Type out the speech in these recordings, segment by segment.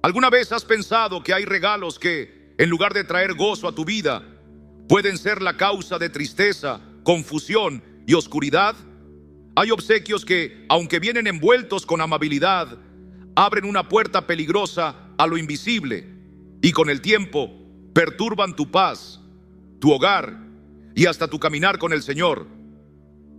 ¿Alguna vez has pensado que hay regalos que, en lugar de traer gozo a tu vida, pueden ser la causa de tristeza, confusión y oscuridad? Hay obsequios que, aunque vienen envueltos con amabilidad, abren una puerta peligrosa a lo invisible y con el tiempo perturban tu paz, tu hogar y hasta tu caminar con el Señor.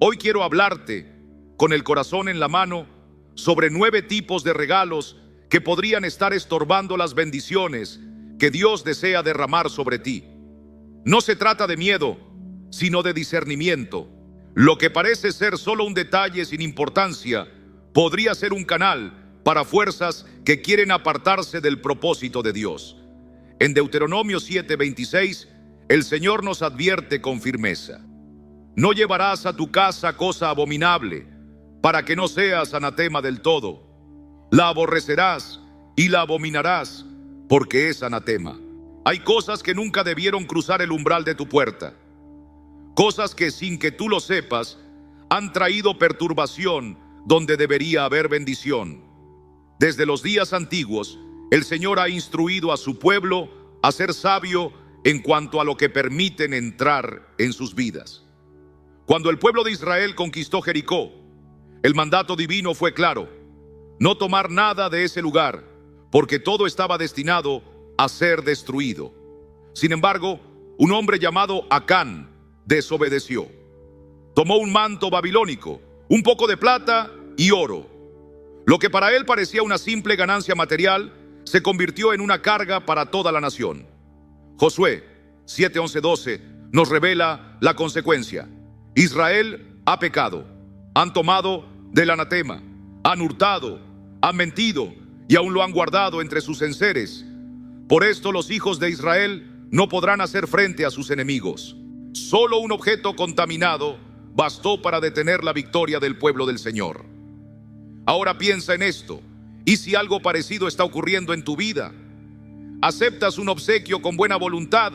Hoy quiero hablarte, con el corazón en la mano, sobre 9 tipos de regalos que podrían estar estorbando las bendiciones que Dios desea derramar sobre ti. No se trata de miedo, sino de discernimiento. Lo que parece ser solo un detalle sin importancia, podría ser un canal para fuerzas que quieren apartarse del propósito de Dios. En Deuteronomio 7:26, el Señor nos advierte con firmeza: no llevarás a tu casa cosa abominable, para que no seas anatema del todo. La aborrecerás y la abominarás, porque es anatema. Hay cosas que nunca debieron cruzar el umbral de tu puerta. Cosas que, sin que tú lo sepas, han traído perturbación donde debería haber bendición. Desde los días antiguos, el Señor ha instruido a su pueblo a ser sabio en cuanto a lo que permiten entrar en sus vidas. Cuando el pueblo de Israel conquistó Jericó, el mandato divino fue claro: no tomar nada de ese lugar, porque todo estaba destinado a ser destruido. Sin embargo, un hombre llamado Acán desobedeció. Tomó un manto babilónico, un poco de plata y oro. Lo que para él parecía una simple ganancia material, se convirtió en una carga para toda la nación. Josué 7:11-12 nos revela la consecuencia. Israel ha pecado, han tomado del anatema, han hurtado, han mentido y aún lo han guardado entre sus enseres. Por esto los hijos de Israel no podrán hacer frente a sus enemigos. Solo un objeto contaminado bastó para detener la victoria del pueblo del Señor. Ahora piensa en esto, y si algo parecido está ocurriendo en tu vida. Aceptas un obsequio con buena voluntad,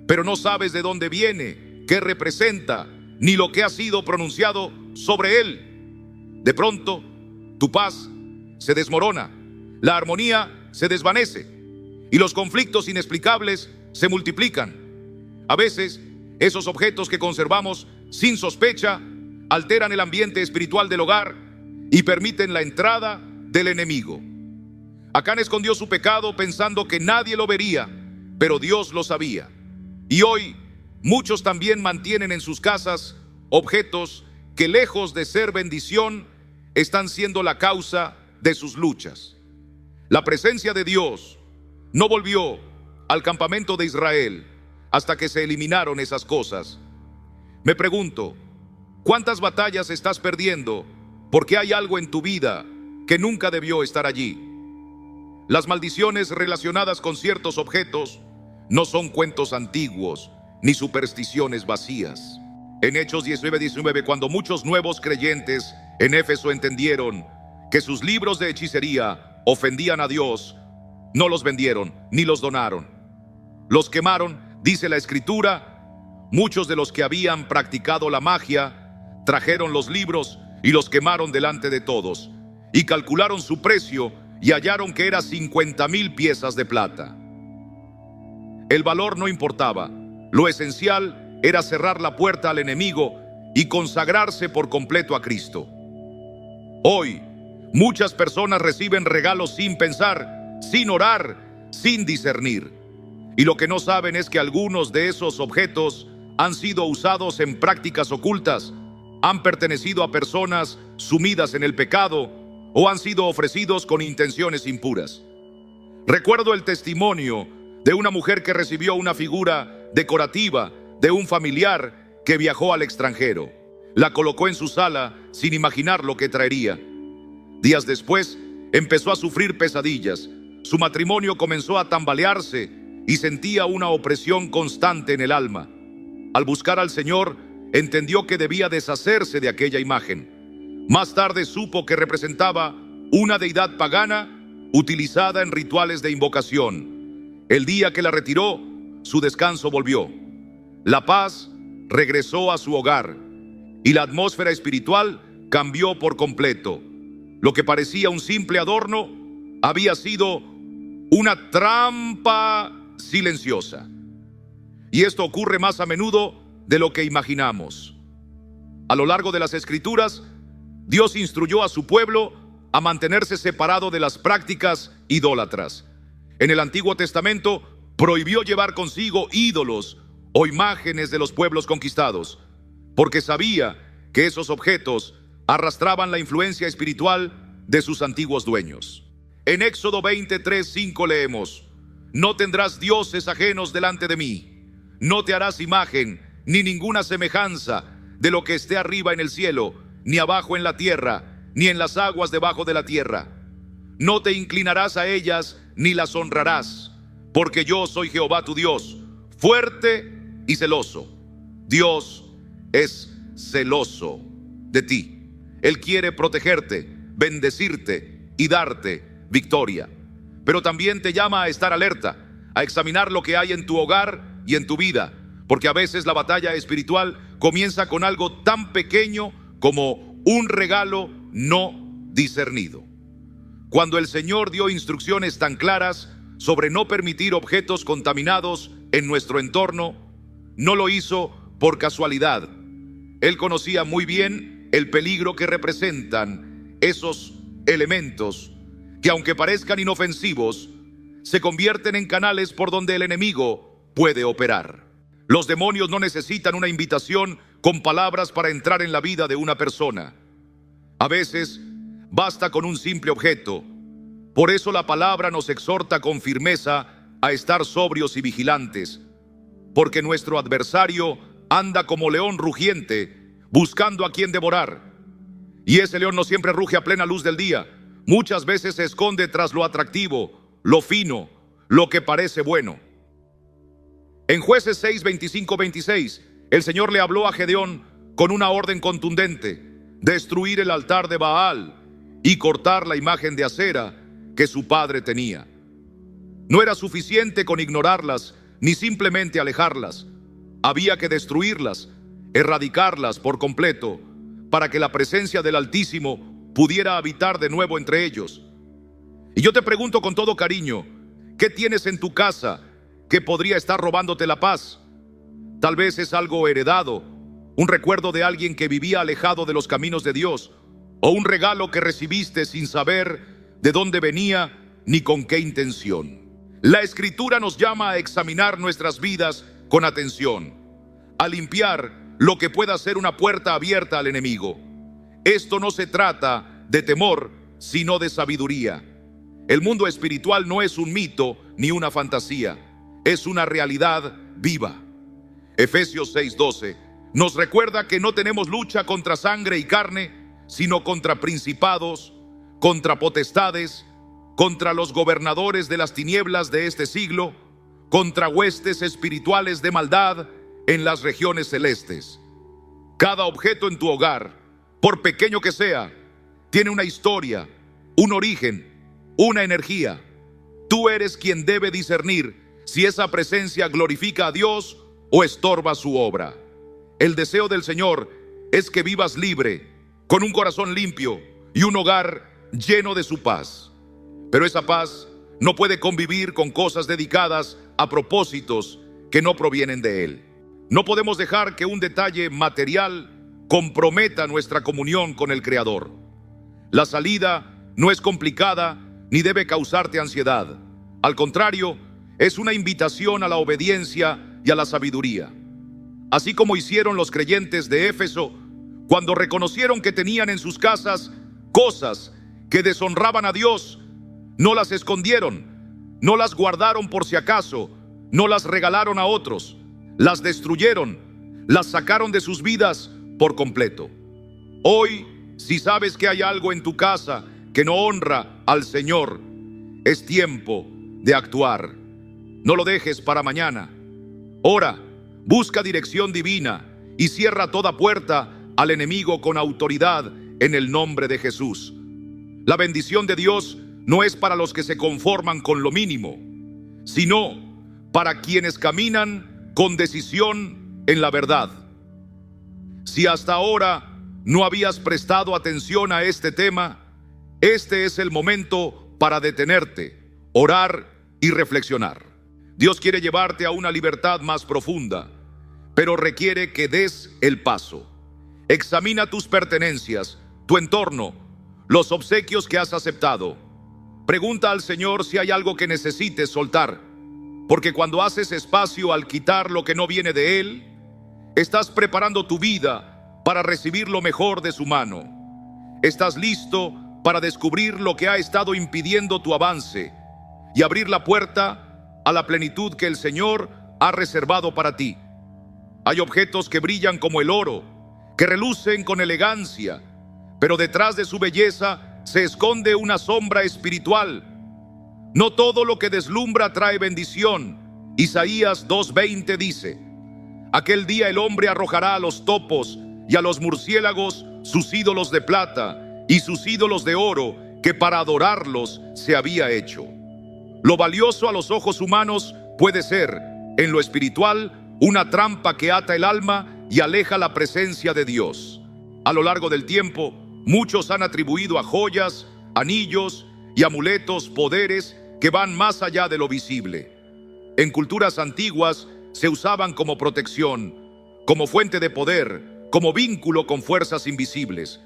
pero no sabes de dónde viene, qué representa, ni lo que ha sido pronunciado sobre él. De pronto, tu paz se desmorona, la armonía se desvanece y los conflictos inexplicables se multiplican. A veces, esos objetos que conservamos sin sospecha alteran el ambiente espiritual del hogar y permiten la entrada del enemigo. Acán escondió su pecado pensando que nadie lo vería, pero Dios lo sabía. Y hoy, muchos también mantienen en sus casas objetos que, lejos de ser bendición, están siendo la causa de sus luchas. La presencia de Dios no volvió al campamento de Israel hasta que se eliminaron esas cosas. Me pregunto, ¿cuántas batallas estás perdiendo porque hay algo en tu vida que nunca debió estar allí? Las maldiciones relacionadas con ciertos objetos no son cuentos antiguos ni supersticiones vacías. En Hechos 19:19, cuando muchos nuevos creyentes en Éfeso entendieron que sus libros de hechicería ofendían a Dios, no los vendieron ni los donaron. Los quemaron, dice la Escritura. Muchos de los que habían practicado la magia trajeron los libros y los quemaron delante de todos, y calcularon su precio y hallaron que era 50,000 piezas de plata. El valor no importaba, lo esencial era cerrar la puerta al enemigo y consagrarse por completo a Cristo. Hoy, muchas personas reciben regalos sin pensar, sin orar, sin discernir. Y lo que no saben es que algunos de esos objetos han sido usados en prácticas ocultas, han pertenecido a personas sumidas en el pecado o han sido ofrecidos con intenciones impuras. Recuerdo el testimonio de una mujer que recibió una figura decorativa de un familiar que viajó al extranjero. La colocó en su sala sin imaginar lo que traería. Días después, empezó a sufrir pesadillas. Su matrimonio comenzó a tambalearse y sentía una opresión constante en el alma. Al buscar al Señor, entendió que debía deshacerse de aquella imagen. Más tarde supo que representaba una deidad pagana utilizada en rituales de invocación. El día que la retiró, su descanso volvió. La paz regresó a su hogar y la atmósfera espiritual cambió por completo. Lo que parecía un simple adorno había sido una trampa silenciosa. Y esto ocurre más a menudo de lo que imaginamos. A lo largo de las Escrituras, Dios instruyó a su pueblo a mantenerse separado de las prácticas idólatras. En el Antiguo Testamento prohibió llevar consigo ídolos o imágenes de los pueblos conquistados, porque sabía que esos objetos arrastraban la influencia espiritual de sus antiguos dueños. En Éxodo 23:5 leemos: no tendrás dioses ajenos delante de mí, no te harás imagen ni ninguna semejanza de lo que esté arriba en el cielo, ni abajo en la tierra, ni en las aguas debajo de la tierra. No te inclinarás a ellas ni las honrarás, porque yo soy Jehová tu Dios, fuerte y celoso. Dios es celoso de ti. Él quiere protegerte, bendecirte y darte victoria. Pero también te llama a estar alerta, a examinar lo que hay en tu hogar y en tu vida, porque a veces la batalla espiritual comienza con algo tan pequeño como un regalo no discernido. Cuando el Señor dio instrucciones tan claras sobre no permitir objetos contaminados en nuestro entorno, no lo hizo por casualidad. Él conocía muy bien el peligro que representan esos elementos que, aunque parezcan inofensivos, se convierten en canales por donde el enemigo puede operar. Los demonios no necesitan una invitación con palabras para entrar en la vida de una persona. A veces basta con un simple objeto. Por eso la palabra nos exhorta con firmeza a estar sobrios y vigilantes, porque nuestro adversario anda como león rugiente, buscando a quien devorar. Y ese león no siempre ruge a plena luz del día. Muchas veces se esconde tras lo atractivo, lo fino, lo que parece bueno. En Jueces 6, 25, 26, el Señor le habló a Gedeón con una orden contundente: destruir el altar de Baal y cortar la imagen de acera que su padre tenía. No era suficiente con ignorarlas ni simplemente alejarlas. Había que destruirlas, erradicarlas por completo, para que la presencia del Altísimo pudiera habitar de nuevo entre ellos. Y yo te pregunto con todo cariño, ¿qué tienes en tu casa que podría estar robándote la paz? Tal vez es algo heredado, un recuerdo de alguien que vivía alejado de los caminos de Dios, o un regalo que recibiste sin saber de dónde venía ni con qué intención. La Escritura nos llama a examinar nuestras vidas con atención, a limpiar lo que pueda ser una puerta abierta al enemigo. Esto no se trata de temor, sino de sabiduría. El mundo espiritual no es un mito ni una fantasía, es una realidad viva. Efesios 6:12 nos recuerda que no tenemos lucha contra sangre y carne, sino contra principados, contra potestades, contra los gobernadores de las tinieblas de este siglo, contra huestes espirituales de maldad en las regiones celestes. Cada objeto en tu hogar, por pequeño que sea, tiene una historia, un origen, una energía. Tú eres quien debe discernir si esa presencia glorifica a Dios o estorba su obra. El deseo del Señor es que vivas libre, con un corazón limpio y un hogar lleno de su paz. Pero esa paz no puede convivir con cosas dedicadas a propósitos que no provienen de Él. No podemos dejar que un detalle material comprometa nuestra comunión con el Creador. La salida no es complicada ni debe causarte ansiedad. Al contrario, es una invitación a la obediencia y a la sabiduría. Así como hicieron los creyentes de Éfeso cuando reconocieron que tenían en sus casas cosas que deshonraban a Dios, no las escondieron, no las guardaron por si acaso, no las regalaron a otros, las destruyeron, las sacaron de sus vidas por completo. Hoy, si sabes que hay algo en tu casa que no honra al Señor, es tiempo de actuar. No lo dejes para mañana. Ora, busca dirección divina y cierra toda puerta al enemigo con autoridad en el nombre de Jesús. La bendición de Dios no es para los que se conforman con lo mínimo, sino para quienes caminan con decisión en la verdad. Si hasta ahora no habías prestado atención a este tema, este es el momento para detenerte, orar y reflexionar. Dios quiere llevarte a una libertad más profunda, pero requiere que des el paso. Examina tus pertenencias, tu entorno, los obsequios que has aceptado. Pregunta al Señor si hay algo que necesites soltar, porque cuando haces espacio al quitar lo que no viene de Él, estás preparando tu vida para recibir lo mejor de su mano. Estás listo para descubrir lo que ha estado impidiendo tu avance y abrir la puerta a la plenitud que el Señor ha reservado para ti. Hay objetos que brillan como el oro, que relucen con elegancia, pero detrás de su belleza se esconde una sombra espiritual. No todo lo que deslumbra trae bendición. Isaías 2:20 dice: aquel día el hombre arrojará a los topos y a los murciélagos sus ídolos de plata y sus ídolos de oro que para adorarlos se había hecho. Lo valioso a los ojos humanos puede ser, en lo espiritual, una trampa que ata el alma y aleja la presencia de Dios. A lo largo del tiempo, muchos han atribuido a joyas, anillos y amuletos poderes que van más allá de lo visible. En culturas antiguas se usaban como protección, como fuente de poder, como vínculo con fuerzas invisibles.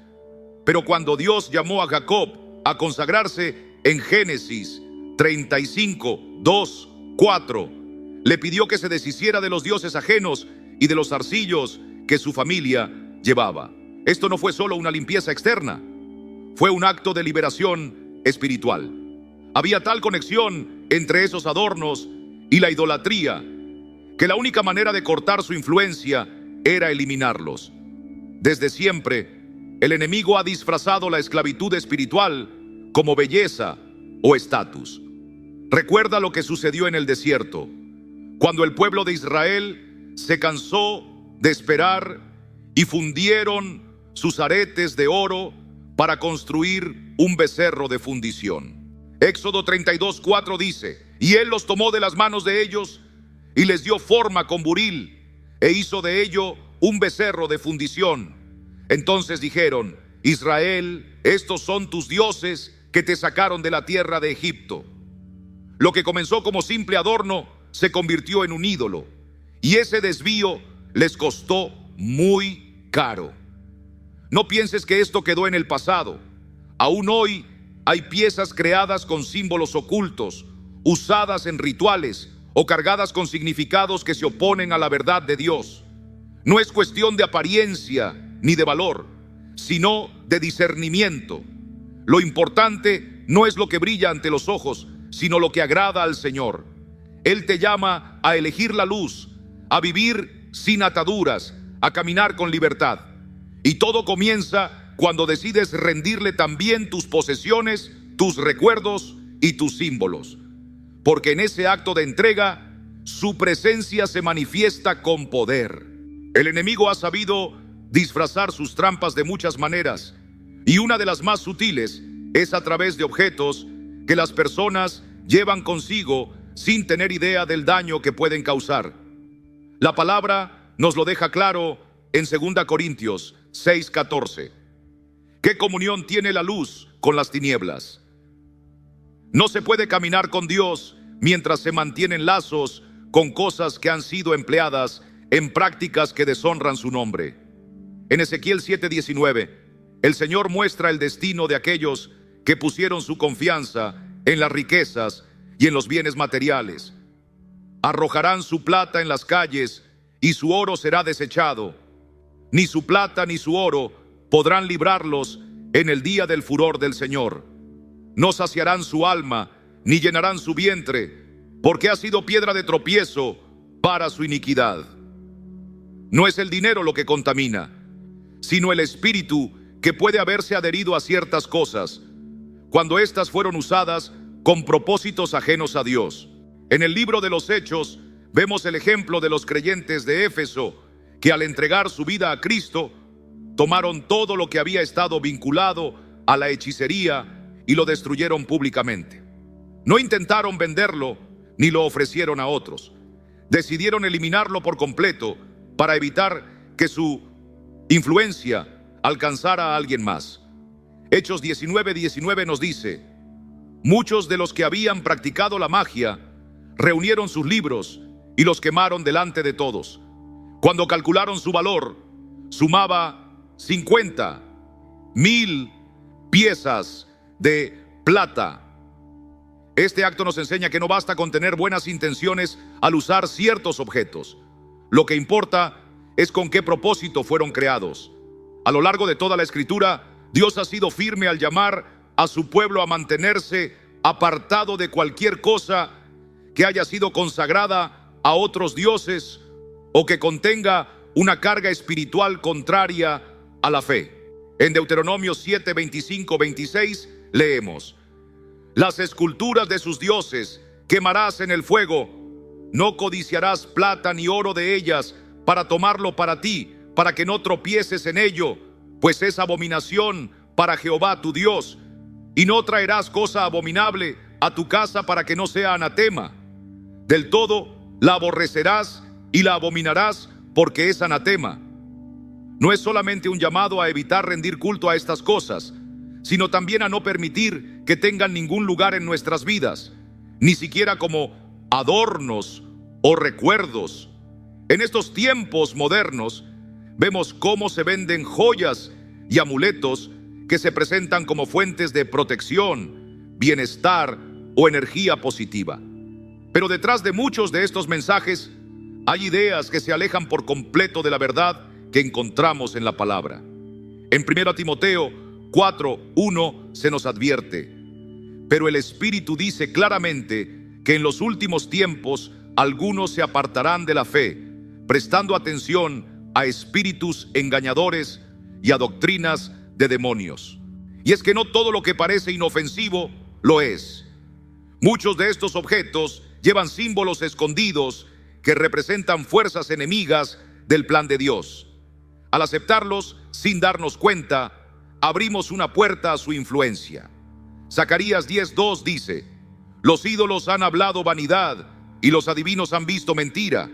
Pero cuando Dios llamó a Jacob a consagrarse en Génesis 35, 2, 4, le pidió que se deshiciera de los dioses ajenos y de los zarcillos que su familia llevaba. Esto no fue solo una limpieza externa, fue un acto de liberación espiritual. Había tal conexión entre esos adornos y la idolatría que la única manera de cortar su influencia era eliminarlos. Desde siempre, el enemigo ha disfrazado la esclavitud espiritual como belleza o estatus. Recuerda lo que sucedió en el desierto, cuando el pueblo de Israel se cansó de esperar y fundieron sus aretes de oro para construir un becerro de fundición. Éxodo 32:4 dice: y él los tomó de las manos de ellos y les dio forma con buril e hizo de ello un becerro de fundición. Entonces dijeron: Israel, estos son tus dioses que te sacaron de la tierra de Egipto. Lo que comenzó como simple adorno se convirtió en un ídolo, y ese desvío les costó muy caro. No pienses que esto quedó en el pasado. Aún hoy hay piezas creadas con símbolos ocultos, usadas en rituales o cargadas con significados que se oponen a la verdad de Dios. No es cuestión de apariencia ni de valor, sino de discernimiento. Lo importante no es lo que brilla ante los ojos, sino lo que agrada al Señor. Él te llama a elegir la luz, a vivir sin ataduras, a caminar con libertad. Y todo comienza cuando decides rendirle también tus posesiones, tus recuerdos y tus símbolos. Porque en ese acto de entrega, su presencia se manifiesta con poder. El enemigo ha sabido disfrazar sus trampas de muchas maneras, y una de las más sutiles es a través de objetos que las personas llevan consigo sin tener idea del daño que pueden causar. La palabra nos lo deja claro en 2 Corintios 6:14. ¿Qué comunión tiene la luz con las tinieblas? No se puede caminar con Dios mientras se mantienen lazos con cosas que han sido empleadas en prácticas que deshonran su nombre. En Ezequiel 7:19, el Señor muestra el destino de aquellos que pusieron su confianza en las riquezas y en los bienes materiales. Arrojarán su plata en las calles y su oro será desechado. Ni su plata ni su oro podrán librarlos en el día del furor del Señor. No saciarán su alma ni llenarán su vientre, porque ha sido piedra de tropiezo para su iniquidad. No es el dinero lo que contamina, sino el espíritu que puede haberse adherido a ciertas cosas, cuando éstas fueron usadas con propósitos ajenos a Dios. En el libro de los Hechos vemos el ejemplo de los creyentes de Éfeso, que al entregar su vida a Cristo, tomaron todo lo que había estado vinculado a la hechicería y lo destruyeron públicamente. No intentaron venderlo ni lo ofrecieron a otros. Decidieron eliminarlo por completo para evitar que su influencia alcanzara a alguien más. Hechos 19:19 nos dice: Muchos de los que habían practicado la magia reunieron sus libros y los quemaron delante de todos. Cuando calcularon su valor, sumaba 50,000 piezas de plata. Este acto nos enseña que no basta con tener buenas intenciones al usar ciertos objetos. Lo que importa es con qué propósito fueron creados. A lo largo de toda la Escritura, Dios ha sido firme al llamar a su pueblo a mantenerse apartado de cualquier cosa que haya sido consagrada a otros dioses o que contenga una carga espiritual contraria a la fe. En Deuteronomio 7, 25, 26 leemos: las esculturas de sus dioses quemarás en el fuego. No codiciarás plata ni oro de ellas para tomarlo para ti, para que no tropieces en ello, pues es abominación para Jehová tu Dios. Y no traerás cosa abominable a tu casa para que no sea anatema. Del todo la aborrecerás y la abominarás porque es anatema. No es solamente un llamado a evitar rendir culto a estas cosas, sino también a no permitir que tengan ningún lugar en nuestras vidas, ni siquiera como adornos o recuerdos. En estos tiempos modernos vemos cómo se venden joyas y amuletos que se presentan como fuentes de protección, bienestar o energía positiva. Pero detrás de muchos de estos mensajes hay ideas que se alejan por completo de la verdad que encontramos en la palabra. En 1 Timoteo 4:1 se nos advierte: pero el Espíritu dice claramente que en los últimos tiempos algunos se apartarán de la fe, prestando atención a espíritus engañadores y a doctrinas de demonios. Y es que no todo lo que parece inofensivo lo es. Muchos de estos objetos llevan símbolos escondidos que representan fuerzas enemigas del plan de Dios. Al aceptarlos sin darnos cuenta, abrimos una puerta a su influencia. Zacarías 10:2 dice: los ídolos han hablado vanidad y los adivinos han visto mentira.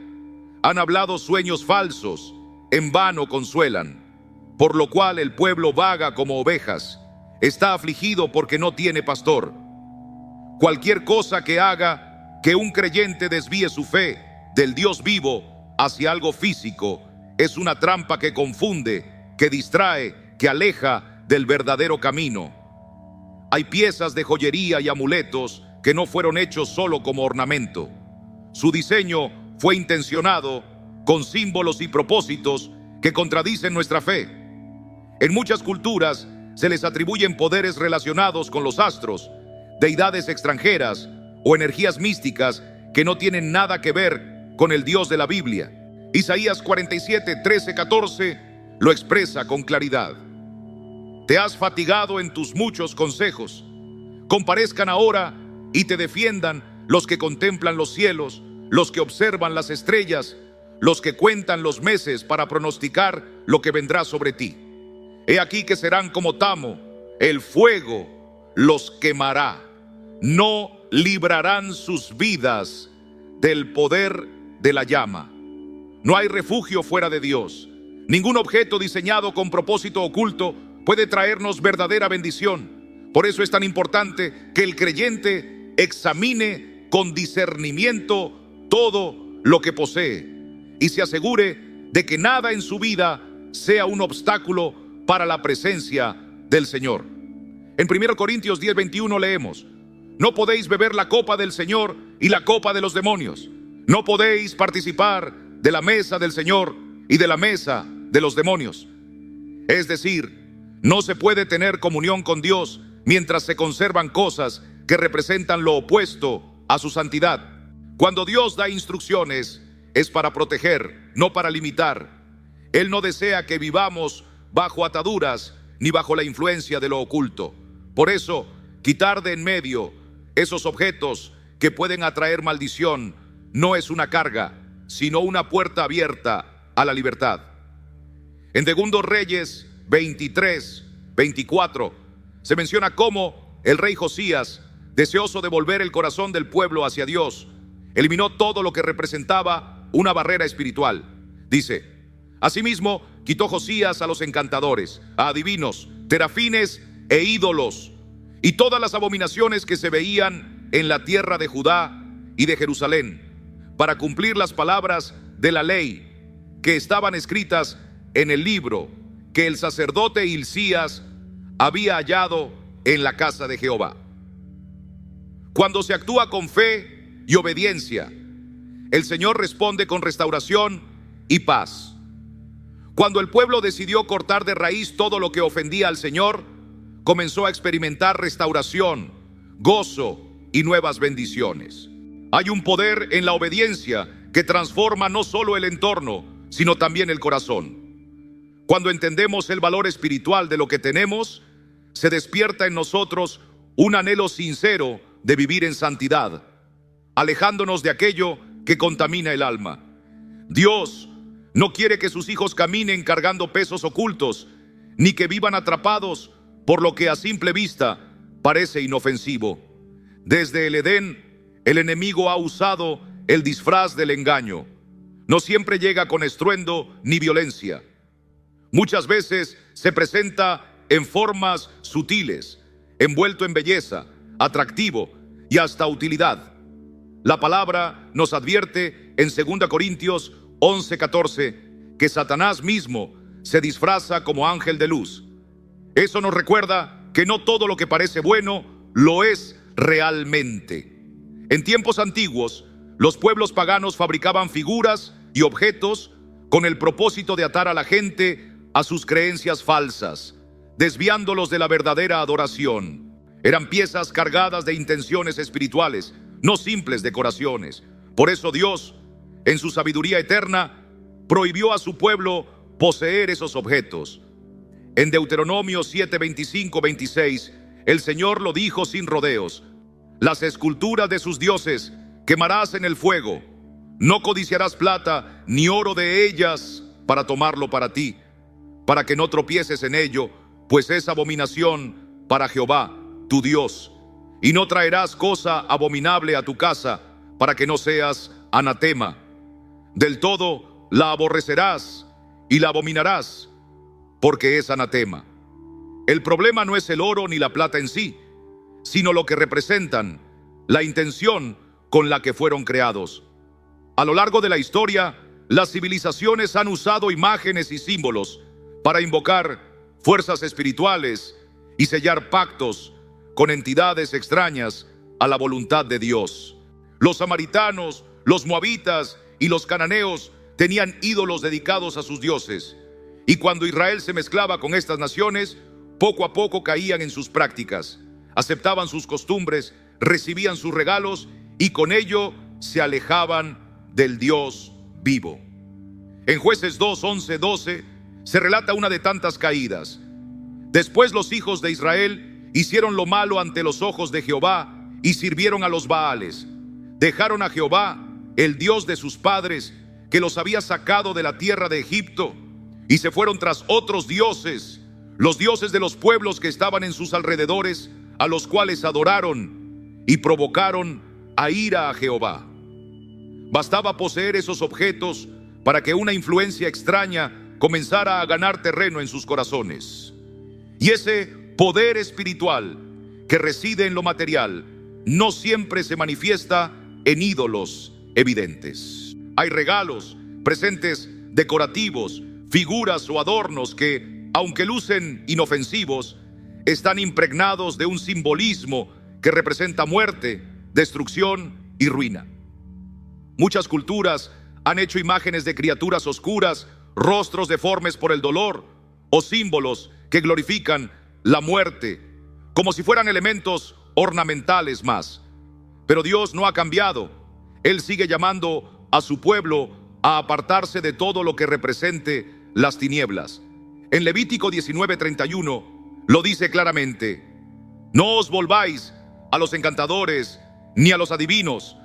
Han hablado sueños falsos, en vano consuelan. Por lo cual el pueblo vaga como ovejas, está afligido porque no tiene pastor. Cualquier cosa que haga que un creyente desvíe su fe del Dios vivo hacia algo físico es una trampa que confunde, que distrae, que aleja del verdadero camino. Hay piezas de joyería y amuletos que no fueron hechos solo como ornamento. Su diseño fue intencionado con símbolos y propósitos que contradicen nuestra fe. En muchas culturas se les atribuyen poderes relacionados con los astros, deidades extranjeras o energías místicas que no tienen nada que ver con el Dios de la Biblia. Isaías 47, 13, 14 lo expresa con claridad: te has fatigado en tus muchos consejos. Comparezcan ahora y te defiendan los que contemplan los cielos, los que observan las estrellas, los que cuentan los meses para pronosticar lo que vendrá sobre ti. He aquí que serán como tamo, el fuego los quemará. No librarán sus vidas del poder de la llama. No hay refugio fuera de Dios. Ningún objeto diseñado con propósito oculto puede traernos verdadera bendición. Por eso es tan importante que el creyente examine con discernimiento todo lo que posee y se asegure de que nada en su vida sea un obstáculo para la presencia del Señor. En 1 Corintios 10:21 leemos: no podéis beber la copa del Señor y la copa de los demonios. No podéis participar de la mesa del Señor y de la mesa de los demonios. Es decir, no se puede tener comunión con Dios mientras se conservan cosas que representan lo opuesto a su santidad. Cuando Dios da instrucciones, es para proteger, no para limitar. Él no desea que vivamos bajo ataduras ni bajo la influencia de lo oculto. Por eso, quitar de en medio esos objetos que pueden atraer maldición no es una carga, sino una puerta abierta a la libertad. En 2 Reyes 23, 24 se menciona cómo el rey Josías, deseoso de volver el corazón del pueblo hacia Dios, eliminó todo lo que representaba una barrera espiritual. Dice: asimismo, quitó Josías a los encantadores, a adivinos, terafines e ídolos, y todas las abominaciones que se veían en la tierra de Judá y de Jerusalén, para cumplir las palabras de la ley que estaban escritas en el libro que el sacerdote Hilcías había hallado en la casa de Jehová. Cuando se actúa con fe y obediencia, el Señor responde con restauración y paz. Cuando el pueblo decidió cortar de raíz todo lo que ofendía al Señor, comenzó a experimentar restauración, gozo y nuevas bendiciones. Hay un poder en la obediencia que transforma no solo el entorno, sino también el corazón. Cuando entendemos el valor espiritual de lo que tenemos, se despierta en nosotros un anhelo sincero de vivir en santidad, alejándonos de aquello que contamina el alma. Dios no quiere que sus hijos caminen cargando pesos ocultos, ni que vivan atrapados por lo que a simple vista parece inofensivo. Desde el Edén, el enemigo ha usado el disfraz del engaño. No siempre llega con estruendo ni violencia. Muchas veces se presenta en formas sutiles, envuelto en belleza, atractivo y hasta utilidad. La palabra nos advierte en 2 Corintios 11:14 que Satanás mismo se disfraza como ángel de luz. Eso nos recuerda que no todo lo que parece bueno lo es realmente. En tiempos antiguos, los pueblos paganos fabricaban figuras y objetos con el propósito de atar a la gente a sus creencias falsas, desviándolos de la verdadera adoración. Eran piezas cargadas de intenciones espirituales, no simples decoraciones. Por eso Dios, en su sabiduría eterna, prohibió a su pueblo poseer esos objetos. En Deuteronomio 7:25-26, el Señor lo dijo sin rodeos: las esculturas de sus dioses quemarás en el fuego. No codiciarás plata ni oro de ellas para tomarlo para ti, para que no tropieces en ello, pues es abominación para Jehová, tu Dios. Y no traerás cosa abominable a tu casa, para que no seas anatema. Del todo la aborrecerás y la abominarás, porque es anatema. El problema no es el oro ni la plata en sí, sino lo que representan, la intención con la que fueron creados. A lo largo de la historia, las civilizaciones han usado imágenes y símbolos para invocar fuerzas espirituales y sellar pactos con entidades extrañas a la voluntad de Dios. Los samaritanos, los moabitas y los cananeos tenían ídolos dedicados a sus dioses, y cuando Israel se mezclaba con estas naciones, poco a poco caían en sus prácticas, aceptaban sus costumbres, recibían sus regalos y con ello se alejaban del Dios vivo. En Jueces 2, 11, 12 se relata una de tantas caídas. Después los hijos de Israel hicieron lo malo ante los ojos de Jehová y sirvieron a los Baales. Dejaron a Jehová, el Dios de sus padres, que los había sacado de la tierra de Egipto, y se fueron tras otros dioses, los dioses de los pueblos que estaban en sus alrededores, a los cuales adoraron y provocaron a ira a Jehová. Bastaba poseer esos objetos para que una influencia extraña comenzara a ganar terreno en sus corazones. Y ese poder espiritual que reside en lo material no siempre se manifiesta en ídolos evidentes. Hay regalos, presentes decorativos, figuras o adornos que, aunque lucen inofensivos, están impregnados de un simbolismo que representa muerte, destrucción y ruina. Muchas culturas han hecho imágenes de criaturas oscuras, rostros deformes por el dolor o símbolos que glorifican la muerte, como si fueran elementos ornamentales más. Pero Dios no ha cambiado. Él sigue llamando a su pueblo a apartarse de todo lo que represente las tinieblas. En Levítico 19:31 lo dice claramente: no os volváis a los encantadores ni a los adivinos,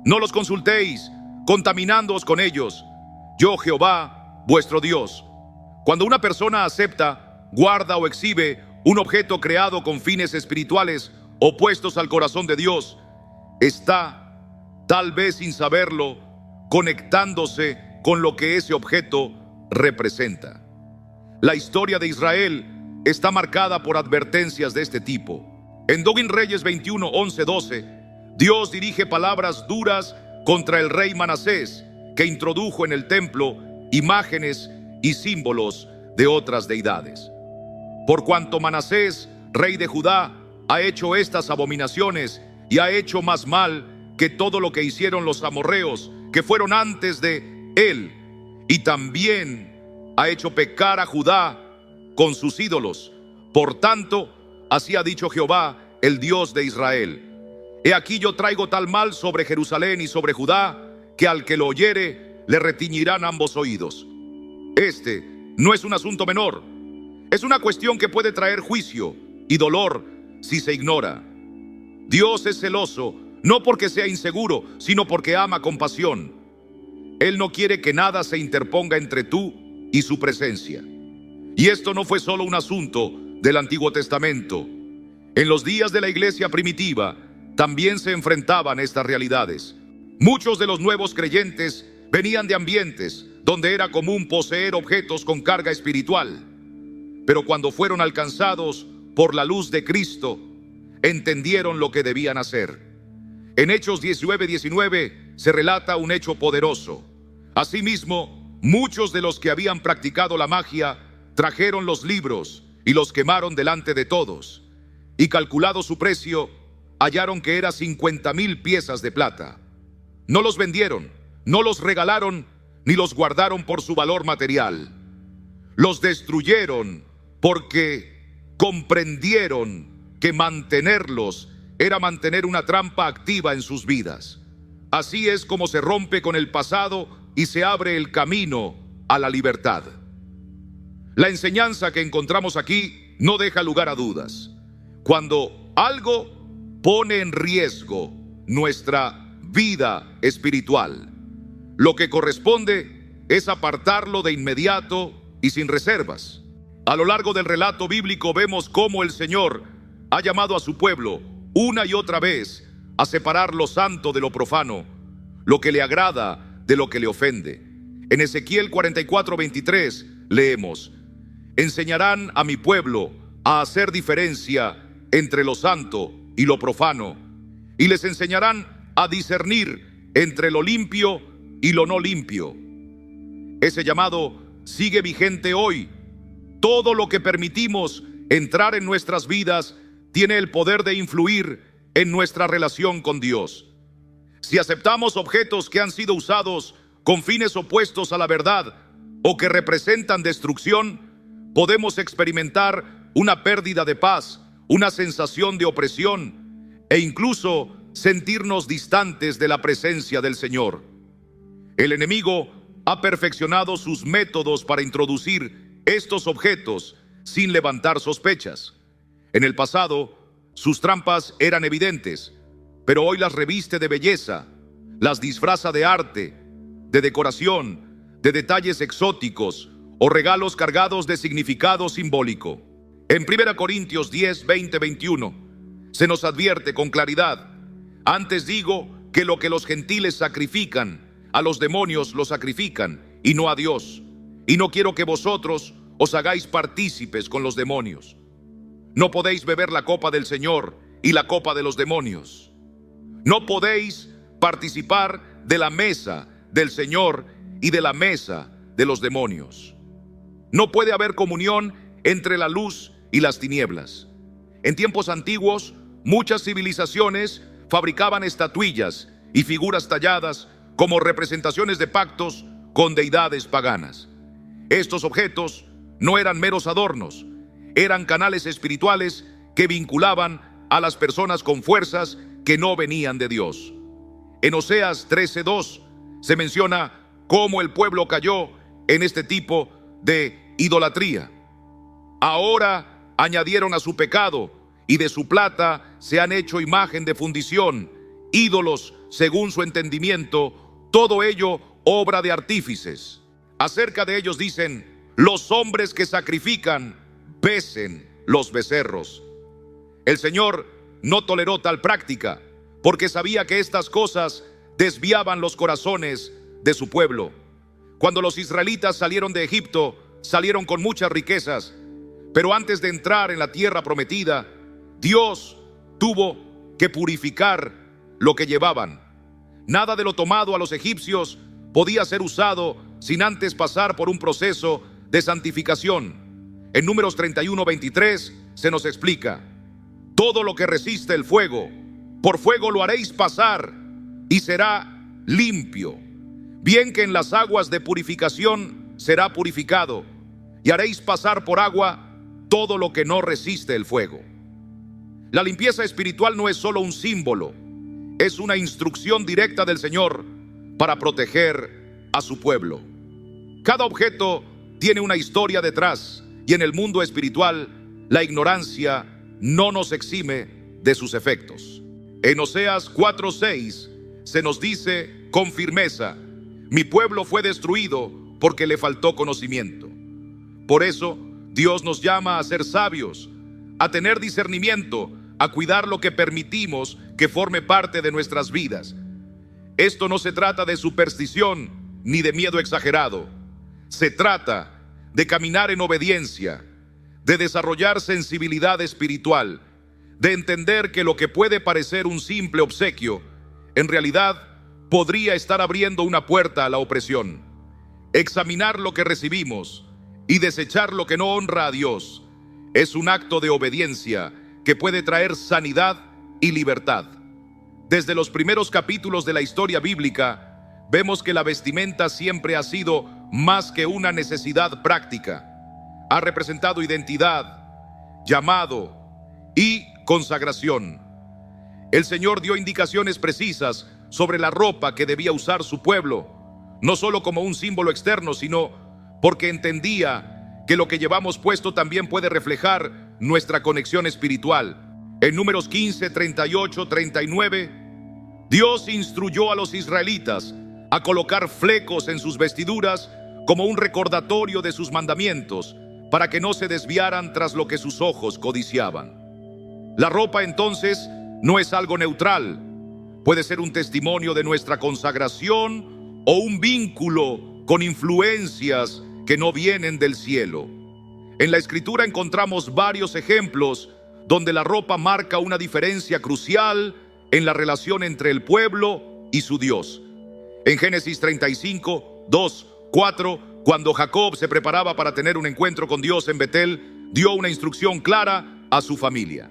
no los consultéis, contaminándoos con ellos. Yo, Jehová, vuestro Dios. Cuando una persona acepta, guarda o exhibe un objeto creado con fines espirituales opuestos al corazón de Dios, está, tal vez sin saberlo, conectándose con lo que ese objeto representa. La historia de Israel está marcada por advertencias de este tipo. En Dogin Reyes 21, 11, 12, Dios dirige palabras duras contra el rey Manasés, que introdujo en el templo imágenes y símbolos de otras deidades. Por cuanto Manasés, rey de Judá, ha hecho estas abominaciones y ha hecho más mal que todo lo que hicieron los amorreos, que fueron antes de él, y también ha hecho pecar a Judá con sus ídolos. Por tanto, así ha dicho Jehová, el Dios de Israel: he aquí yo traigo tal mal sobre Jerusalén y sobre Judá, que al que lo oyere le retiñirán ambos oídos. Este no es un asunto menor, es una cuestión que puede traer juicio y dolor si se ignora. Dios es celoso, no porque sea inseguro, sino porque ama con pasión. Él no quiere que nada se interponga entre tú y su presencia. Y esto no fue solo un asunto del Antiguo Testamento. En los días de la iglesia primitiva también se enfrentaban estas realidades. Muchos de los nuevos creyentes venían de ambientes donde era común poseer objetos con carga espiritual. Pero cuando fueron alcanzados por la luz de Cristo, entendieron lo que debían hacer. En Hechos 19 se relata un hecho poderoso. Asimismo, muchos de los que habían practicado la magia trajeron los libros y los quemaron delante de todos. Y calculado su precio, hallaron que era 50,000 piezas de plata. No los vendieron, no los regalaron, ni los guardaron por su valor material. Los destruyeron porque comprendieron que mantenerlos era mantener una trampa activa en sus vidas. Así es como se rompe con el pasado y se abre el camino a la libertad. La enseñanza que encontramos aquí no deja lugar a dudas. Cuando algo pone en riesgo nuestra vida espiritual, lo que corresponde es apartarlo de inmediato y sin reservas. A lo largo del relato bíblico vemos cómo el Señor ha llamado a su pueblo una y otra vez a separar lo santo de lo profano, lo que le agrada de lo que le ofende. En Ezequiel 44:23 leemos: enseñarán a mi pueblo a hacer diferencia entre lo santo y lo profano, y les enseñarán a discernir entre lo limpio y lo no limpio. Ese llamado sigue vigente hoy. Todo lo que permitimos entrar en nuestras vidas tiene el poder de influir en nuestra relación con Dios. Si aceptamos objetos que han sido usados con fines opuestos a la verdad o que representan destrucción, podemos experimentar una pérdida de paz, una sensación de opresión e incluso sentirnos distantes de la presencia del Señor. El enemigo ha perfeccionado sus métodos para introducir estos objetos sin levantar sospechas. En el pasado, sus trampas eran evidentes, pero hoy las reviste de belleza, las disfraza de arte, de decoración, de detalles exóticos o regalos cargados de significado simbólico. En 1 Corintios 10, 20, 21, se nos advierte con claridad: antes digo que lo que los gentiles sacrifican, a los demonios lo sacrifican, y no a Dios. Y no quiero que vosotros os hagáis partícipes con los demonios. No podéis beber la copa del Señor y la copa de los demonios. No podéis participar de la mesa del Señor y de la mesa de los demonios. No puede haber comunión entre la luz y las tinieblas. En tiempos antiguos, muchas civilizaciones fabricaban estatuillas y figuras talladas como representaciones de pactos con deidades paganas. Estos objetos no eran meros adornos, eran canales espirituales que vinculaban a las personas con fuerzas que no venían de Dios. En Oseas 13:2 se menciona cómo el pueblo cayó en este tipo de idolatría. Ahora añadieron a su pecado y de su plata se han hecho imagen de fundición, ídolos según su entendimiento, todo ello obra de artífices. Acerca de ellos dicen: los hombres que sacrifican besen los becerros. El Señor no toleró tal práctica porque sabía que estas cosas desviaban los corazones de su pueblo. Cuando los israelitas salieron de Egipto, salieron con muchas riquezas, pero antes de entrar en la tierra prometida, Dios tuvo que purificar lo que llevaban. Nada de lo tomado a los egipcios podía ser usado sin antes pasar por un proceso de santificación. En Números 31:23 se nos explica: todo lo que resiste el fuego, por fuego lo haréis pasar y será limpio. Bien que en las aguas de purificación será purificado, y haréis pasar por agua todo lo que no resiste el fuego. La limpieza espiritual no es solo un símbolo, es una instrucción directa del Señor para proteger a su pueblo. Cada objeto tiene una historia detrás, y en el mundo espiritual la ignorancia no nos exime de sus efectos. En Oseas 4:6 se nos dice con firmeza: mi pueblo fue destruido porque le faltó conocimiento. Por eso Dios nos llama a ser sabios, a tener discernimiento, a cuidar lo que permitimos que forme parte de nuestras vidas. Esto no se trata de superstición ni de miedo exagerado. Se trata de caminar en obediencia, de desarrollar sensibilidad espiritual, de entender que lo que puede parecer un simple obsequio, en realidad podría estar abriendo una puerta a la opresión. Examinar lo que recibimos y desechar lo que no honra a Dios es un acto de obediencia que puede traer sanidad y libertad. Desde los primeros capítulos de la historia bíblica, vemos que la vestimenta siempre ha sido más que una necesidad práctica. Ha representado identidad, llamado y consagración. El Señor dio indicaciones precisas sobre la ropa que debía usar su pueblo, no solo como un símbolo externo, sino porque entendía que lo que llevamos puesto también puede reflejar nuestra conexión espiritual. En Números 15, 38, 39, Dios instruyó a los israelitas a colocar flecos en sus vestiduras como un recordatorio de sus mandamientos, para que no se desviaran tras lo que sus ojos codiciaban. La ropa entonces no es algo neutral, puede ser un testimonio de nuestra consagración o un vínculo con influencias que no vienen del cielo. En la Escritura encontramos varios ejemplos donde la ropa marca una diferencia crucial en la relación entre el pueblo y su Dios. En Génesis 35, 2, 4, cuando Jacob se preparaba para tener un encuentro con Dios en Betel, dio una instrucción clara a su familia: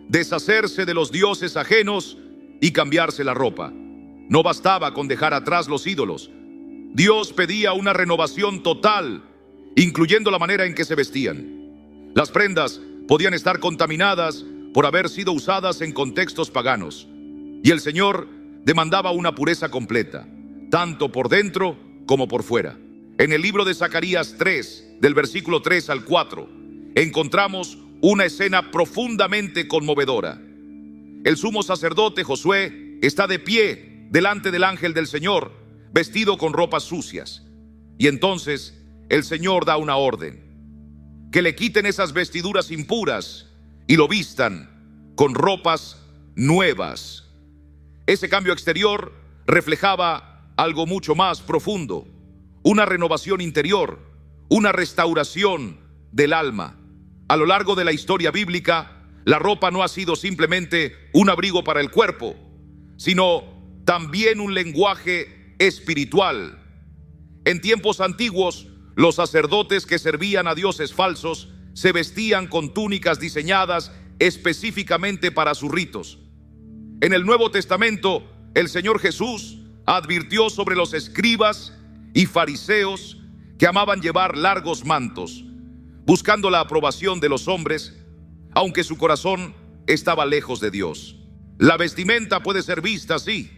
deshacerse de los dioses ajenos y cambiarse la ropa. No bastaba con dejar atrás los ídolos. Dios pedía una renovación total, incluyendo la manera en que se vestían. Las prendas podían estar contaminadas por haber sido usadas en contextos paganos, y el Señor demandaba una pureza completa, tanto por dentro como por fuera. En el libro de Zacarías 3, del versículo 3 al 4, encontramos una escena profundamente conmovedora. El sumo sacerdote Josué está de pie delante del ángel del Señor, vestido con ropas sucias. Y entonces el Señor da una orden: que le quiten esas vestiduras impuras y lo vistan con ropas nuevas. Ese cambio exterior reflejaba algo mucho más profundo: una renovación interior, una restauración del alma. A lo largo de la historia bíblica, la ropa no ha sido simplemente un abrigo para el cuerpo, sino también un lenguaje espiritual. En tiempos antiguos, los sacerdotes que servían a dioses falsos se vestían con túnicas diseñadas específicamente para sus ritos. En el Nuevo Testamento, el Señor Jesús advirtió sobre los escribas y fariseos que amaban llevar largos mantos, buscando la aprobación de los hombres, aunque su corazón estaba lejos de Dios. La vestimenta puede ser vista así,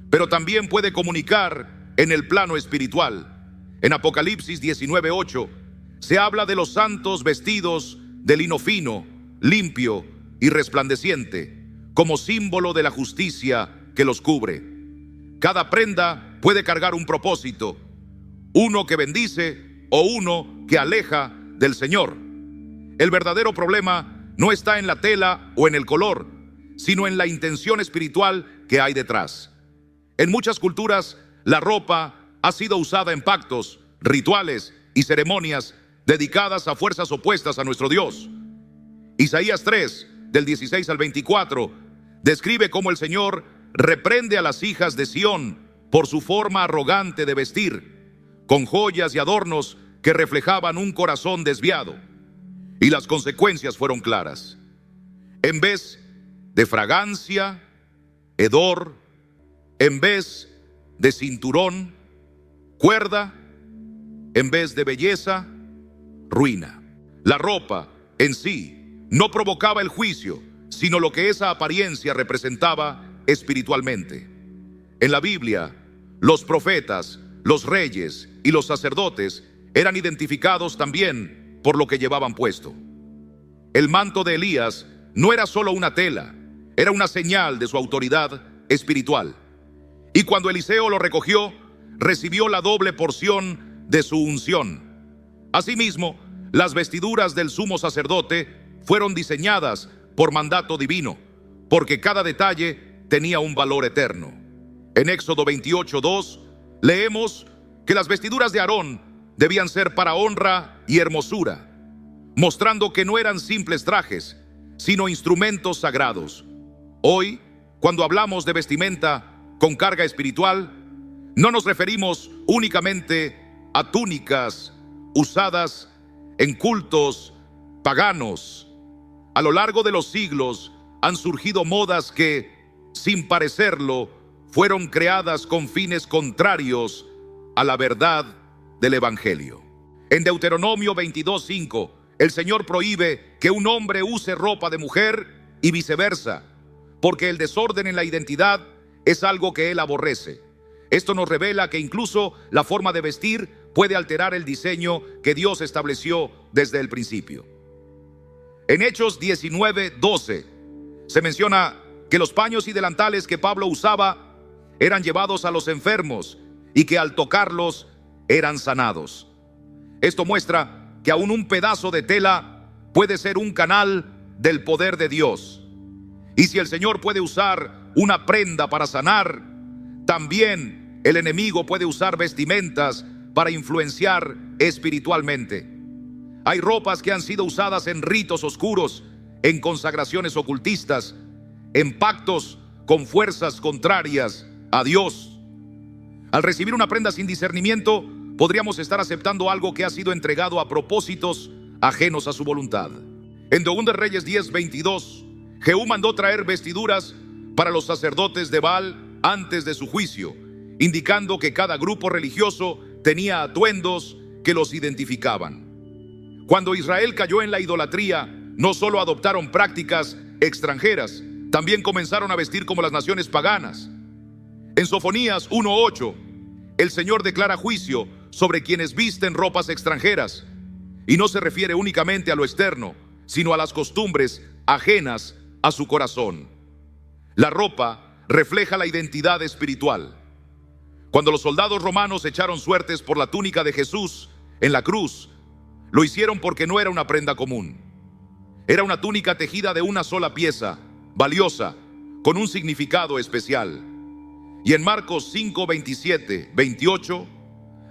pero también puede comunicar en el plano espiritual. En Apocalipsis 19:8 se habla de los santos vestidos de lino fino, limpio y resplandeciente, como símbolo de la justicia que los cubre. Cada prenda puede cargar un propósito, uno que bendice o uno que aleja del Señor. El verdadero problema no está en la tela o en el color, sino en la intención espiritual que hay detrás. En muchas culturas, la ropa ha sido usada en pactos, rituales y ceremonias dedicadas a fuerzas opuestas a nuestro Dios. Isaías 3, del 16 al 24, describe cómo el Señor reprende a las hijas de Sión por su forma arrogante de vestir, con joyas y adornos que reflejaban un corazón desviado. Y las consecuencias fueron claras. En vez de fragancia, hedor; en vez de cinturón, cuerda; en vez de belleza, ruina. La ropa en sí no provocaba el juicio, sino lo que esa apariencia representaba espiritualmente. En la Biblia, los profetas, los reyes y los sacerdotes eran identificados también por lo que llevaban puesto. El manto de Elías no era solo una tela, era una señal de su autoridad espiritual. Y cuando Eliseo lo recogió, recibió la doble porción de su unción. Asimismo, las vestiduras del sumo sacerdote fueron diseñadas por mandato divino, porque cada detalle tenía un valor eterno. En Éxodo 28:2 leemos que las vestiduras de Aarón debían ser para honra y hermosura, mostrando que no eran simples trajes, sino instrumentos sagrados. Hoy, cuando hablamos de vestimenta con carga espiritual, no nos referimos únicamente a túnicas usadas en cultos paganos. A lo largo de los siglos han surgido modas que, sin parecerlo, fueron creadas con fines contrarios a la verdad del Evangelio. En Deuteronomio 22:5, el Señor prohíbe que un hombre use ropa de mujer y viceversa, porque el desorden en la identidad es algo que Él aborrece. Esto nos revela que incluso la forma de vestir puede alterar el diseño que Dios estableció desde el principio. En Hechos 19:12 se menciona que los paños y delantales que Pablo usaba eran llevados a los enfermos y que al tocarlos eran sanados. Esto muestra que aún un pedazo de tela puede ser un canal del poder de Dios. Y si el Señor puede usar una prenda para sanar, también el enemigo puede usar vestimentas para influenciar espiritualmente. Hay ropas que han sido usadas en ritos oscuros, en consagraciones ocultistas, en pactos con fuerzas contrarias a Dios. Al recibir una prenda sin discernimiento, podríamos estar aceptando algo que ha sido entregado a propósitos ajenos a su voluntad. En 2 de Reyes 10:22, Jehú mandó traer vestiduras para los sacerdotes de Baal antes de su juicio, indicando que cada grupo religioso tenía atuendos que los identificaban. Cuando Israel cayó en la idolatría, no solo adoptaron prácticas extranjeras, también comenzaron a vestir como las naciones paganas. En Sofonías 1:8, el Señor declara juicio sobre quienes visten ropas extranjeras, y no se refiere únicamente a lo externo, sino a las costumbres ajenas a su corazón. La ropa refleja la identidad espiritual. Cuando los soldados romanos echaron suertes por la túnica de Jesús en la cruz, lo hicieron porque no era una prenda común. Era una túnica tejida de una sola pieza, valiosa, con un significado especial. Y en Marcos 5:27-28,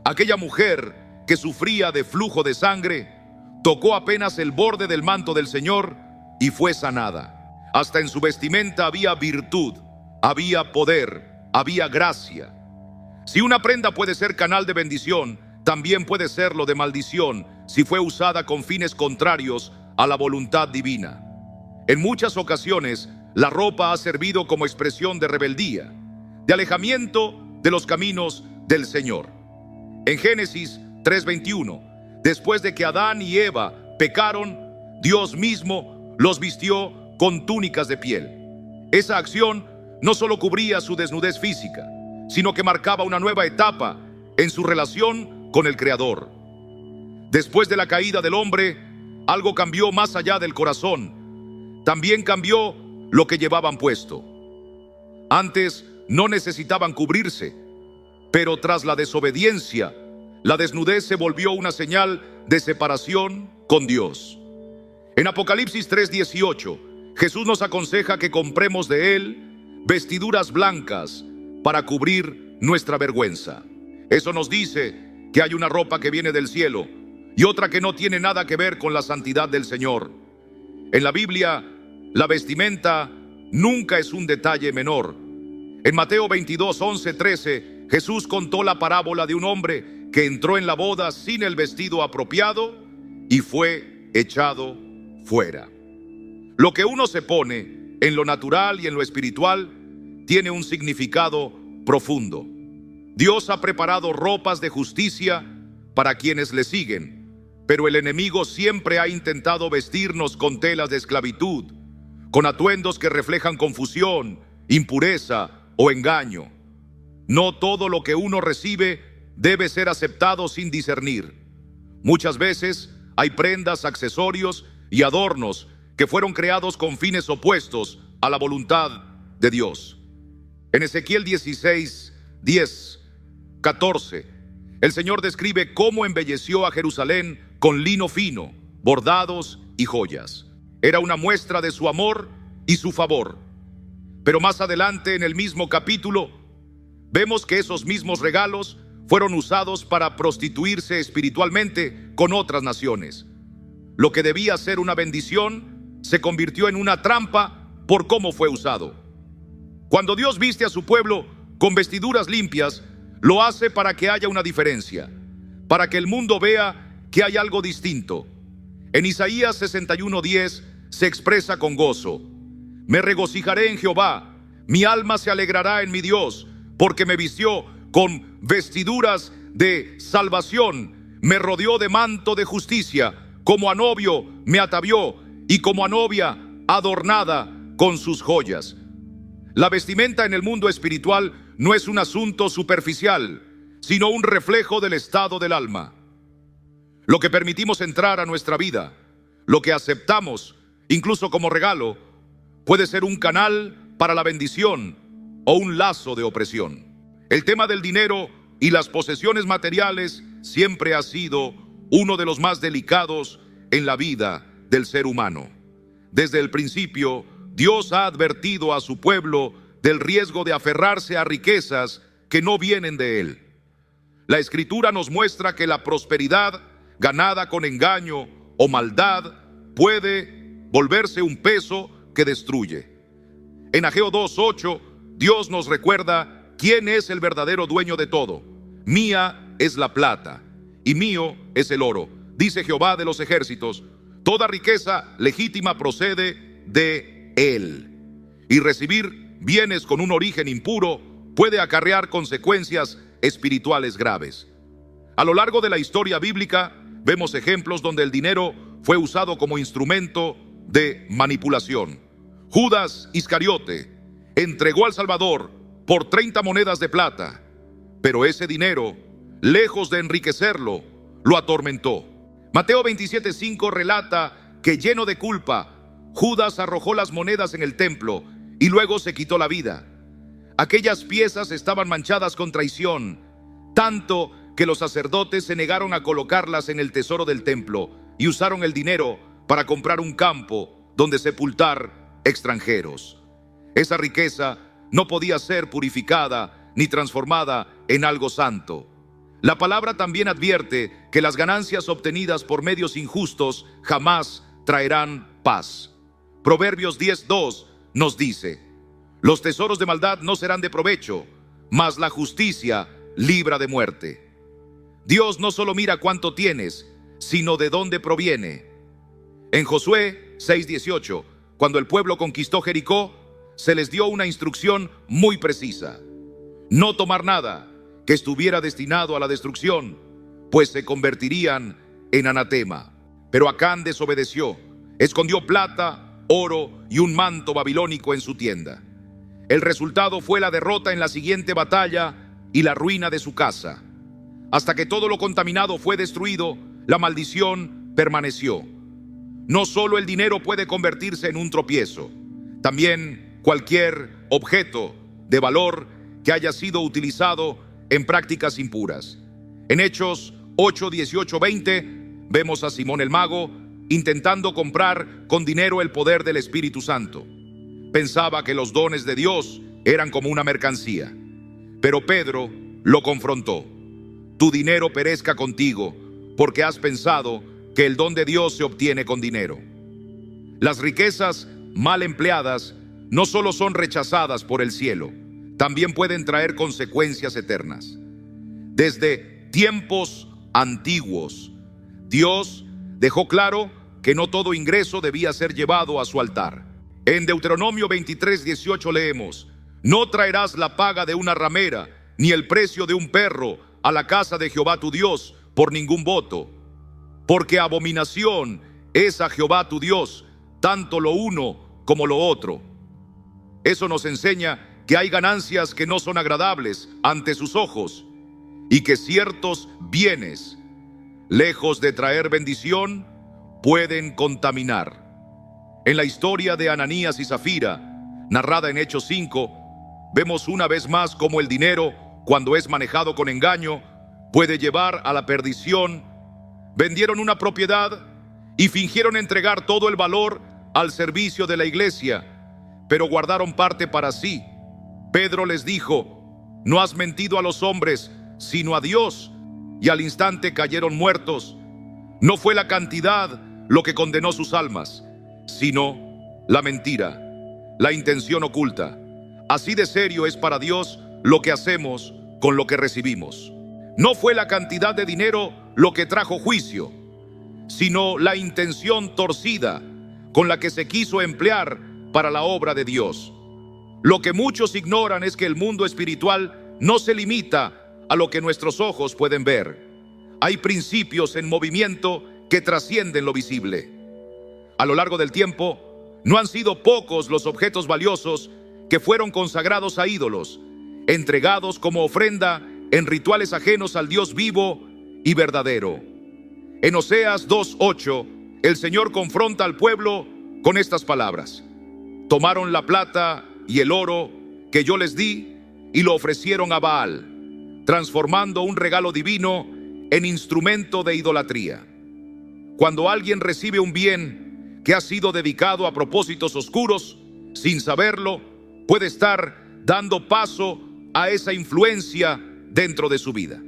aquella mujer que sufría de flujo de sangre tocó apenas el borde del manto del Señor y fue sanada. Hasta en su vestimenta había virtud, había poder, había gracia. Si una prenda puede ser canal de bendición, también puede serlo de maldición si fue usada con fines contrarios a la voluntad divina. En muchas ocasiones, la ropa ha servido como expresión de rebeldía, de alejamiento de los caminos del Señor. En Génesis 3:21, después de que Adán y Eva pecaron, Dios mismo los vistió con túnicas de piel. Esa acción no solo cubría su desnudez física, sino que marcaba una nueva etapa en su relación con el Creador. Después de la caída del hombre, algo cambió más allá del corazón. También cambió lo que llevaban puesto. Antes no necesitaban cubrirse, pero tras la desobediencia, la desnudez se volvió una señal de separación con Dios. En Apocalipsis 3:18, Jesús nos aconseja que compremos de Él vestiduras blancas para cubrir nuestra vergüenza. Eso nos dice que hay una ropa que viene del cielo y otra que no tiene nada que ver con la santidad del Señor. En la Biblia, la vestimenta nunca es un detalle menor. En Mateo 22, 11, 13, Jesús contó la parábola de un hombre que entró en la boda sin el vestido apropiado y fue echado fuera. Lo que uno se pone en lo natural y en lo espiritual tiene un significado profundo. Dios ha preparado ropas de justicia para quienes le siguen, pero el enemigo siempre ha intentado vestirnos con telas de esclavitud, con atuendos que reflejan confusión, impureza o engaño. No todo lo que uno recibe debe ser aceptado sin discernir. Muchas veces hay prendas, accesorios y adornos que fueron creados con fines opuestos a la voluntad de Dios. En Ezequiel 16, 10, 14, el Señor describe cómo embelleció a Jerusalén con lino fino, bordados y joyas. Era una muestra de su amor y su favor. Pero más adelante en el mismo capítulo, vemos que esos mismos regalos fueron usados para prostituirse espiritualmente con otras naciones. Lo que debía ser una bendición se convirtió en una trampa por cómo fue usado. Cuando Dios viste a su pueblo con vestiduras limpias, lo hace para que haya una diferencia, para que el mundo vea que hay algo distinto. En Isaías 61:10 se expresa con gozo: me regocijaré en Jehová, mi alma se alegrará en mi Dios, porque me vistió con vestiduras de salvación, me rodeó de manto de justicia, como a novio me atavió y como a novia adornada con sus joyas. La vestimenta en el mundo espiritual no es un asunto superficial, sino un reflejo del estado del alma. Lo que permitimos entrar a nuestra vida, lo que aceptamos, incluso como regalo, puede ser un canal para la bendición o un lazo de opresión. El tema del dinero y las posesiones materiales siempre ha sido uno de los más delicados en la vida del ser humano. Desde el principio, Dios ha advertido a su pueblo del riesgo de aferrarse a riquezas que no vienen de Él. La Escritura nos muestra que la prosperidad ganada con engaño o maldad puede volverse un peso que destruye. En Ageo 2:8, Dios nos recuerda quién es el verdadero dueño de todo. Mía es la plata y mío es el oro, dice Jehová de los ejércitos. Toda riqueza legítima procede de Él. Y recibir bienes con un origen impuro puede acarrear consecuencias espirituales graves. A lo largo de la historia bíblica vemos ejemplos donde el dinero fue usado como instrumento de manipulación. Judas Iscariote entregó al Salvador por 30 monedas de plata, pero ese dinero, lejos de enriquecerlo, lo atormentó. Mateo 27:5 relata que, lleno de culpa, Judas arrojó las monedas en el templo y luego se quitó la vida. Aquellas piezas estaban manchadas con traición, tanto que los sacerdotes se negaron a colocarlas en el tesoro del templo y usaron el dinero para comprar un campo donde sepultar extranjeros. Esa riqueza no podía ser purificada ni transformada en algo santo. La palabra también advierte que las ganancias obtenidas por medios injustos jamás traerán paz. Proverbios 10:2 nos dice: los tesoros de maldad no serán de provecho, mas la justicia libra de muerte. Dios no solo mira cuánto tienes, sino de dónde proviene. En Josué 6:18, cuando el pueblo conquistó Jericó, se les dio una instrucción muy precisa: no tomar nada que estuviera destinado a la destrucción, pues se convertirían en anatema. Pero Acán desobedeció, escondió plata, oro y un manto babilónico en su tienda. El resultado fue la derrota en la siguiente batalla y la ruina de su casa. Hasta que todo lo contaminado fue destruido, la maldición permaneció. No solo el dinero puede convertirse en un tropiezo, también cualquier objeto de valor que haya sido utilizado en prácticas impuras. En Hechos 8, 18, 20 vemos a Simón el mago intentando comprar con dinero el poder del Espíritu Santo. Pensaba que los dones de Dios eran como una mercancía, pero Pedro lo confrontó: tu dinero perezca contigo, porque has pensado que el don de Dios se obtiene con dinero. Las riquezas mal empleadas no solo son rechazadas por el cielo, también pueden traer consecuencias eternas. Desde tiempos antiguos, Dios dejó claro que no todo ingreso debía ser llevado a su altar. En Deuteronomio 23:18 leemos: no traerás la paga de una ramera, ni el precio de un perro a la casa de Jehová tu Dios por ningún voto, porque abominación es a Jehová tu Dios, tanto lo uno como lo otro. Eso nos enseña que hay ganancias que no son agradables ante sus ojos, y que ciertos bienes, lejos de traer bendición, pueden contaminar. En la historia de Ananías y Zafira, narrada en Hechos 5, vemos una vez más cómo el dinero, cuando es manejado con engaño, puede llevar a la perdición. Vendieron una propiedad y fingieron entregar todo el valor al servicio de la iglesia, pero guardaron parte para sí. Pedro les dijo: no has mentido a los hombres, sino a Dios. Y al instante cayeron muertos. No fue la cantidad lo que condenó sus almas, sino la mentira, la intención oculta. Así de serio es para Dios lo que hacemos con lo que recibimos. No fue la cantidad de dinero lo que trajo juicio, sino la intención torcida con la que se quiso emplear para la obra de Dios. Lo que muchos ignoran es que el mundo espiritual no se limita a lo que nuestros ojos pueden ver. Hay principios en movimiento que trascienden lo visible. A lo largo del tiempo, no han sido pocos los objetos valiosos que fueron consagrados a ídolos, entregados como ofrenda en rituales ajenos al Dios vivo y verdadero. En Oseas 2:8, el Señor confronta al pueblo con estas palabras: tomaron la plata y el oro que yo les di y lo ofrecieron a Baal, transformando un regalo divino en instrumento de idolatría. Cuando alguien recibe un bien que ha sido dedicado a propósitos oscuros, sin saberlo, puede estar dando paso a esa influencia dentro de su vida.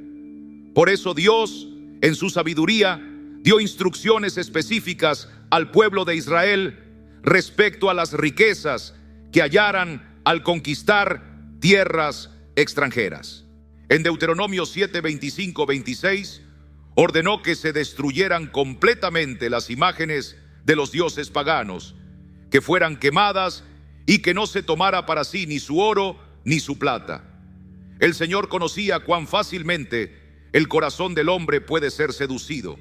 Por eso Dios, en su sabiduría, dio instrucciones específicas al pueblo de Israel respecto a las riquezas que hallaran al conquistar tierras extranjeras. En Deuteronomio 7:25-26 ordenó que se destruyeran completamente las imágenes de los dioses paganos, que fueran quemadas y que no se tomara para sí ni su oro ni su plata. El Señor conocía cuán fácilmente el corazón del hombre puede ser seducido.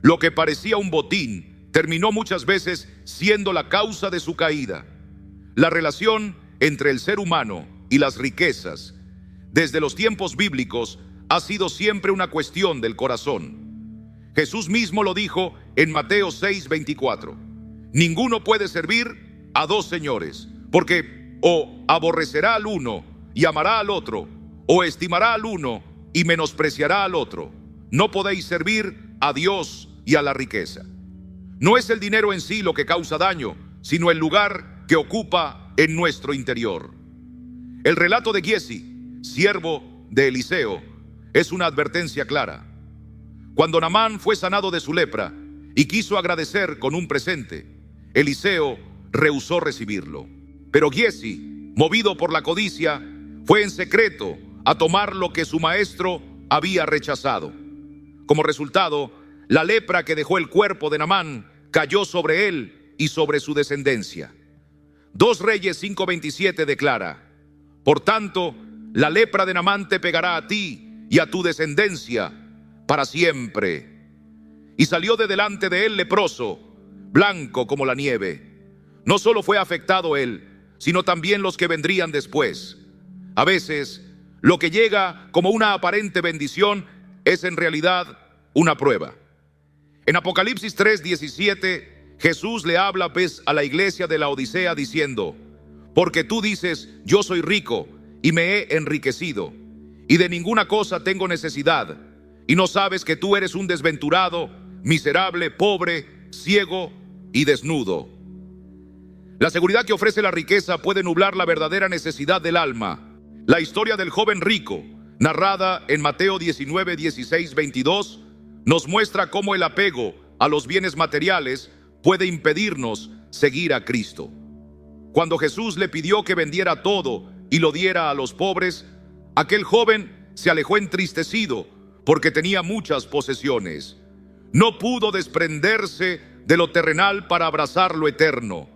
Lo que parecía un botín terminó muchas veces siendo la causa de su caída. La relación entre el ser humano y las riquezas, desde los tiempos bíblicos, ha sido siempre una cuestión del corazón. Jesús mismo lo dijo en Mateo 6:24: ninguno puede servir a dos señores, porque o aborrecerá al uno y amará al otro, o estimará al uno y menospreciará al otro. No podéis servir a Dios y a la riqueza. No es el dinero en sí lo que causa daño, sino el lugar que ocupa en nuestro interior. El relato de Giezi, siervo de Eliseo, es una advertencia clara. Cuando Naamán fue sanado de su lepra y quiso agradecer con un presente, Eliseo rehusó recibirlo. Pero Giezi, movido por la codicia, fue en secreto a tomar lo que su maestro había rechazado. Como resultado, la lepra que dejó el cuerpo de Naamán cayó sobre él y sobre su descendencia. 2 Reyes 5:27 declara: por tanto, la lepra de Naamán te pegará a ti y a tu descendencia para siempre. Y salió de delante de él leproso, blanco como la nieve. No solo fue afectado él, sino también los que vendrían después. A veces, lo que llega como una aparente bendición es en realidad una prueba. En Apocalipsis 3:17, Jesús le habla a la iglesia de la Odisea diciendo: porque tú dices, yo soy rico y me he enriquecido, y de ninguna cosa tengo necesidad, y no sabes que tú eres un desventurado, miserable, pobre, ciego y desnudo. La seguridad que ofrece la riqueza puede nublar la verdadera necesidad del alma. La historia del joven rico, narrada en Mateo 19:16-22, nos muestra cómo el apego a los bienes materiales puede impedirnos seguir a Cristo. Cuando Jesús le pidió que vendiera todo y lo diera a los pobres, aquel joven se alejó entristecido porque tenía muchas posesiones. No pudo desprenderse de lo terrenal para abrazar lo eterno.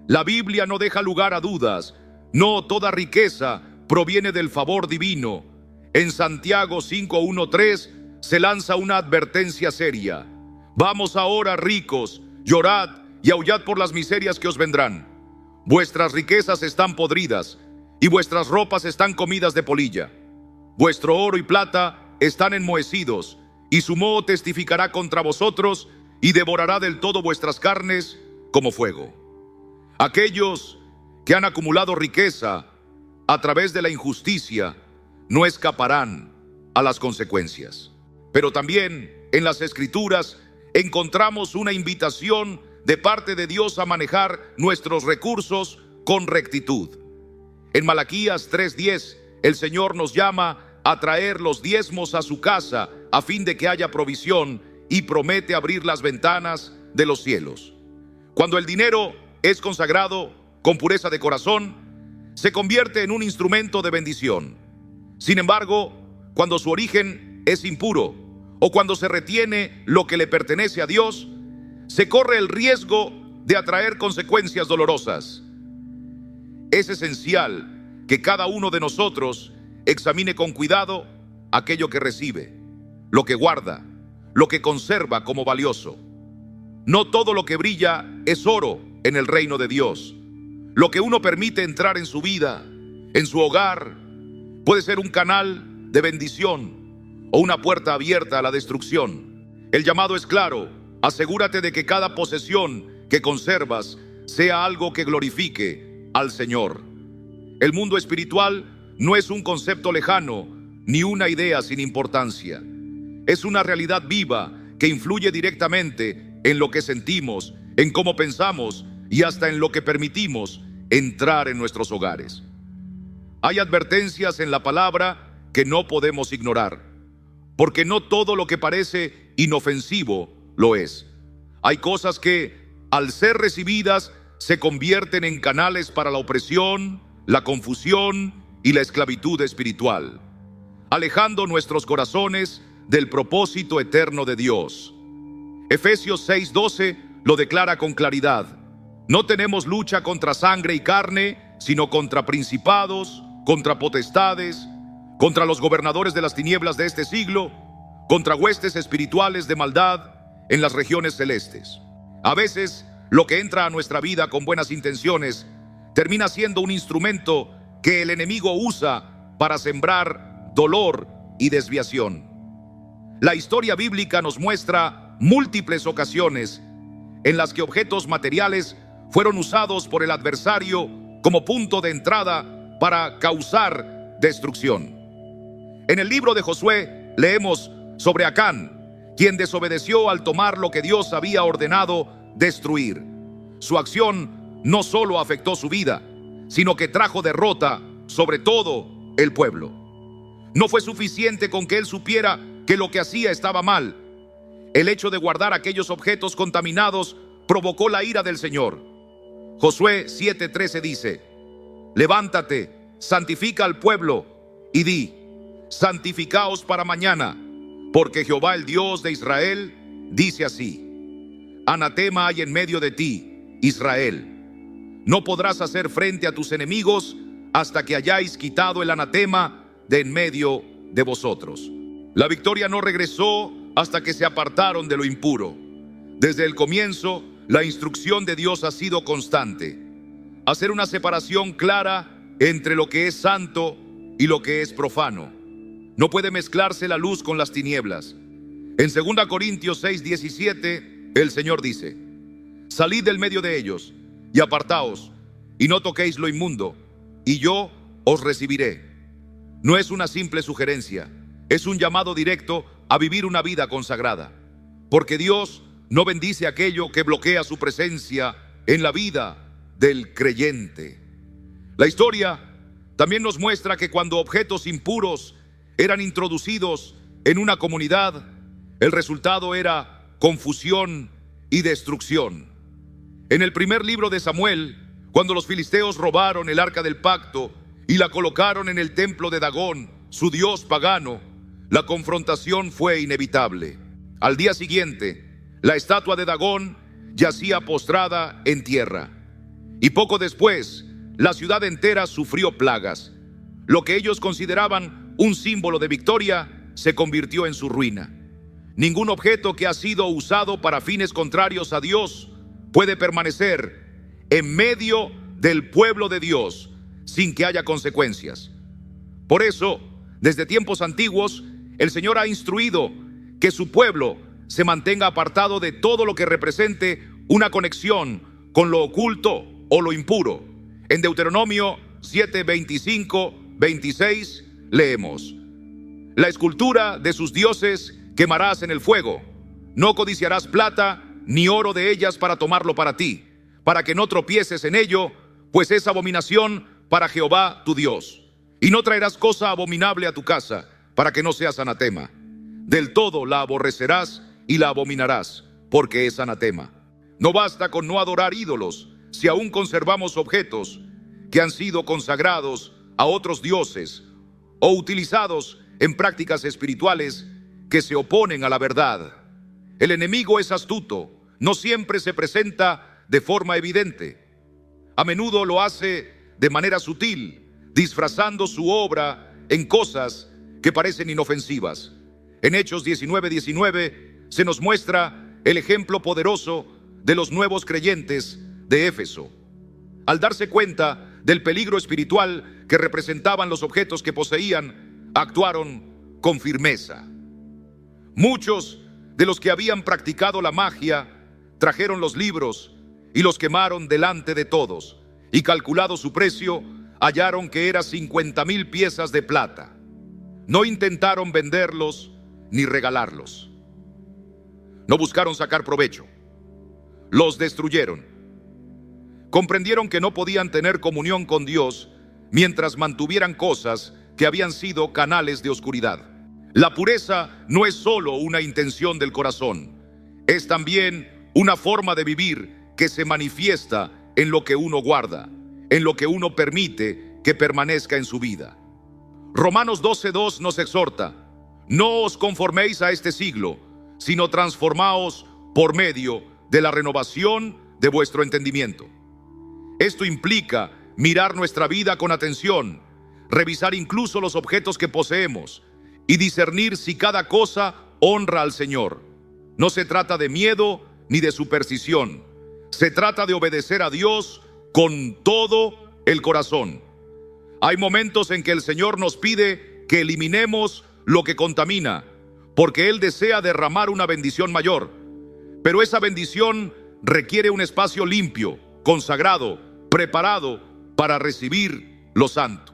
La Biblia no deja lugar a dudas. No toda riqueza proviene del favor divino. En Santiago 5:1-3 se lanza una advertencia seria. Vamos ahora, ricos, llorad y aullad por las miserias que os vendrán. Vuestras riquezas están podridas y vuestras ropas están comidas de polilla. Vuestro oro y plata están enmohecidos, y su moho testificará contra vosotros y devorará del todo vuestras carnes como fuego. Aquellos que han acumulado riqueza a través de la injusticia no escaparán a las consecuencias. Pero también en las Escrituras encontramos una invitación de parte de Dios a manejar nuestros recursos con rectitud. En Malaquías 3:10, el Señor nos llama a traer los diezmos a su casa a fin de que haya provisión, y promete abrir las ventanas de los cielos. Cuando el dinero es consagrado con pureza de corazón, se convierte en un instrumento de bendición. Sin embargo, cuando su origen es impuro o cuando se retiene lo que le pertenece a Dios, se corre el riesgo de atraer consecuencias dolorosas. Es esencial que cada uno de nosotros examine con cuidado aquello que recibe, lo que guarda, lo que conserva como valioso. No todo lo que brilla es oro en el reino de Dios. Lo que uno permite entrar en su vida, en su hogar, puede ser un canal de bendición o una puerta abierta a la destrucción. El llamado es claro: asegúrate de que cada posesión que conservas sea algo que glorifique al Señor. El mundo espiritual no es un concepto lejano ni una idea sin importancia. Es una realidad viva que influye directamente en lo que sentimos, en cómo pensamos y hasta en lo que permitimos entrar en nuestros hogares. Hay advertencias en la palabra que no podemos ignorar, porque no todo lo que parece inofensivo lo es. Hay cosas que, al ser recibidas, se convierten en canales para la opresión, la confusión y la esclavitud espiritual, alejando nuestros corazones del propósito eterno de Dios. Efesios 6:12 lo declara con claridad: no tenemos lucha contra sangre y carne, sino contra principados, contra potestades, contra los gobernadores de las tinieblas de este siglo, contra huestes espirituales de maldad en las regiones celestes. A veces, lo que entra a nuestra vida con buenas intenciones termina siendo un instrumento que el enemigo usa para sembrar dolor y desviación. La historia bíblica nos muestra múltiples ocasiones en las que objetos materiales fueron usados por el adversario como punto de entrada para causar destrucción. En el libro de Josué leemos sobre Acán, quien desobedeció al tomar lo que Dios había ordenado destruir. Su acción no solo afectó su vida, sino que trajo derrota sobre todo el pueblo. No fue suficiente con que él supiera que lo que hacía estaba mal. El hecho de guardar aquellos objetos contaminados provocó la ira del Señor. Josué 7:13 dice: levántate, santifica al pueblo y di: santificaos para mañana, porque Jehová, el Dios de Israel, dice así: anatema hay en medio de ti, Israel. No podrás hacer frente a tus enemigos hasta que hayáis quitado el anatema de en medio de vosotros. La victoria no regresó hasta que se apartaron de lo impuro. Desde el comienzo, la instrucción de Dios ha sido constante: hacer una separación clara entre lo que es santo y lo que es profano. No puede mezclarse la luz con las tinieblas. En 2 Corintios 6:17, el Señor dice: salid del medio de ellos y apartaos, y no toquéis lo inmundo, y yo os recibiré. No es una simple sugerencia, es un llamado directo a vivir una vida consagrada, porque Dios no bendice aquello que bloquea su presencia en la vida del creyente. La historia también nos muestra que cuando objetos impuros eran introducidos en una comunidad, el resultado era confusión y destrucción. En el primer libro de Samuel, Cuando los filisteos robaron el arca del pacto y la colocaron en el templo de Dagón, su dios pagano, la confrontación fue inevitable. Al día siguiente, la estatua de Dagón yacía postrada en tierra. Y poco después, la ciudad entera sufrió plagas. Lo que ellos consideraban un símbolo de victoria se convirtió en su ruina. Ningún objeto que ha sido usado para fines contrarios a Dios puede permanecer en medio del pueblo de Dios sin que haya consecuencias. Por eso, desde tiempos antiguos, el Señor ha instruido que su pueblo se mantenga apartado de todo lo que represente una conexión con lo oculto o lo impuro. En Deuteronomio 7, 25, 26 leemos: la escultura de sus dioses quemarás en el fuego. No codiciarás plata ni oro de ellas para tomarlo para ti, para que no tropieces en ello, pues es abominación para Jehová tu Dios. Y no traerás cosa abominable a tu casa, para que no seas anatema. Del todo la aborrecerás y la abominarás, porque es anatema. No basta con no adorar ídolos, si aún conservamos objetos que han sido consagrados a otros dioses o utilizados en prácticas espirituales que se oponen a la verdad. El enemigo es astuto, no siempre se presenta de forma evidente. A menudo lo hace de manera sutil, disfrazando su obra en cosas que parecen inofensivas. En Hechos 19:19 se nos muestra el ejemplo poderoso de los nuevos creyentes de Éfeso. Al darse cuenta del peligro espiritual que representaban los objetos que poseían, actuaron con firmeza. Muchos de los que habían practicado la magia trajeron los libros y los quemaron delante de todos, y calculado su precio, hallaron que era 50,000 piezas de plata. No intentaron venderlos ni regalarlos. No buscaron sacar provecho. Los destruyeron. Comprendieron que no podían tener comunión con Dios mientras mantuvieran cosas que habían sido canales de oscuridad. La pureza no es solo una intención del corazón, es también una forma de vivir que se manifiesta en lo que uno guarda, en lo que uno permite que permanezca en su vida. Romanos 12:2 nos exhorta: no os conforméis a este siglo, sino transformaos por medio de la renovación de vuestro entendimiento. Esto implica mirar nuestra vida con atención, revisar incluso los objetos que poseemos y discernir si cada cosa honra al Señor. No se trata de miedo ni de superstición. Se trata de obedecer a Dios con todo el corazón. Hay momentos en que el Señor nos pide que eliminemos lo que contamina, porque Él desea derramar una bendición mayor. Pero esa bendición requiere un espacio limpio, consagrado, preparado para recibir lo santo.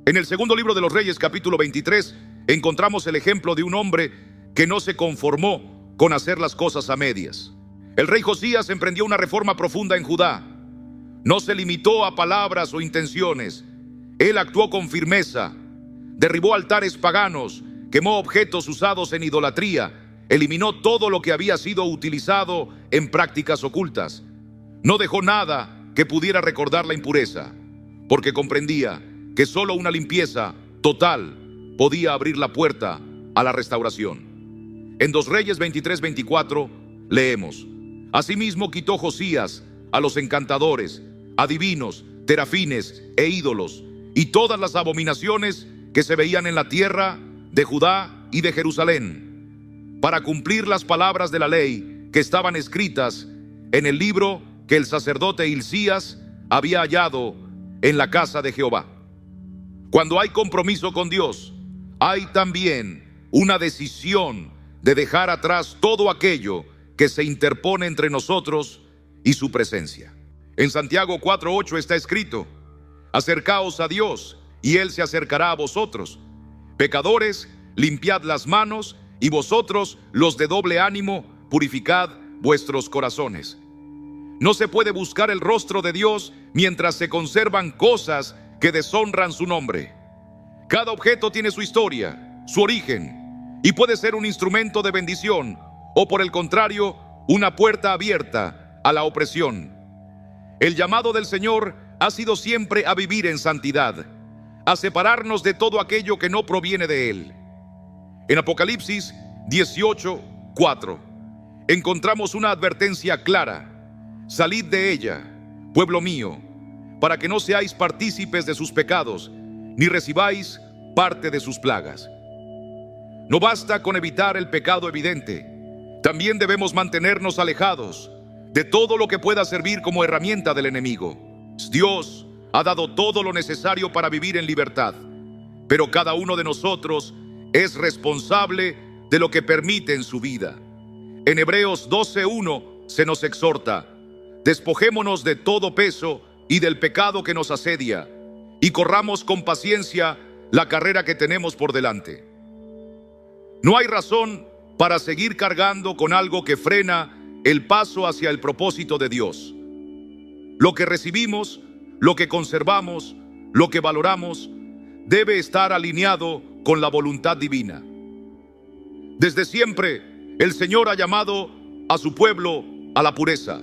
En el segundo libro de los Reyes, capítulo 23, encontramos el ejemplo de un hombre que no se conformó con hacer las cosas a medias. El rey Josías emprendió una reforma profunda en Judá. No se limitó a palabras o intenciones. Él actuó con firmeza, derribó altares paganos, quemó objetos usados en idolatría, eliminó todo lo que había sido utilizado en prácticas ocultas. No dejó nada que pudiera recordar la impureza, porque comprendía que solo una limpieza total podía abrir la puerta a la restauración. En 2 Reyes 23:24 leemos: asimismo quitó Josías a los encantadores, adivinos, terafines e ídolos, y todas las abominaciones que se veían en la tierra de Judá y de Jerusalén, para cumplir las palabras de la ley que estaban escritas en el libro que el sacerdote Hilcías había hallado en la casa de Jehová. Cuando hay compromiso con Dios, hay también una decisión de dejar atrás todo aquello que se interpone entre nosotros y su presencia. En Santiago 4:8 está escrito: acercaos a Dios y Él se acercará a vosotros. Pecadores, limpiad las manos, y vosotros, los de doble ánimo, purificad vuestros corazones. No se puede buscar el rostro de Dios mientras se conservan cosas que deshonran su nombre. Cada objeto tiene su historia, su origen, y puede ser un instrumento de bendición o, por el contrario, una puerta abierta a la opresión. El llamado del Señor ha sido siempre a vivir en santidad, a separarnos de todo aquello que no proviene de Él. En Apocalipsis 18:4 encontramos una advertencia clara: salid de ella, pueblo mío, para que no seáis partícipes de sus pecados, ni recibáis parte de sus plagas. No basta con evitar el pecado evidente, también debemos mantenernos alejados de todo lo que pueda servir como herramienta del enemigo. Dios ha dado todo lo necesario para vivir en libertad, pero cada uno de nosotros es responsable de lo que permite en su vida. En Hebreos 12:1 se nos exhorta: despojémonos de todo peso y del pecado que nos asedia, y corramos con paciencia la carrera que tenemos por delante. No hay razón para seguir cargando con algo que frena el paso hacia el propósito de Dios. Lo que recibimos, lo que conservamos, lo que valoramos, debe estar alineado con la voluntad divina. Desde siempre, el Señor ha llamado a su pueblo a la pureza,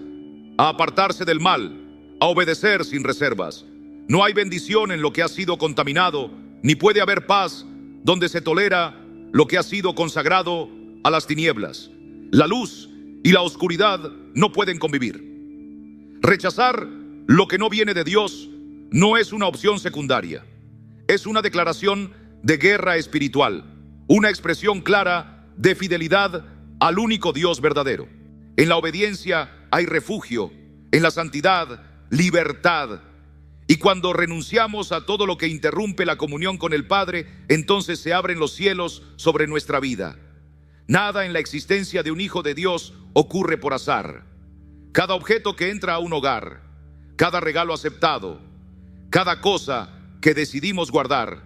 a apartarse del mal, a obedecer sin reservas. No hay bendición en lo que ha sido contaminado, ni puede haber paz donde se tolera lo que ha sido consagrado a las tinieblas. La luz y la oscuridad no pueden convivir. Rechazar lo que no viene de Dios no es una opción secundaria. Es una declaración de guerra espiritual, una expresión clara de fidelidad al único Dios verdadero. En la obediencia hay refugio, en la santidad, libertad. Y cuando renunciamos a todo lo que interrumpe la comunión con el Padre, entonces se abren los cielos sobre nuestra vida. Nada en la existencia de un hijo de Dios ocurre por azar. Cada objeto que entra a un hogar, cada regalo aceptado, cada cosa que decidimos guardar,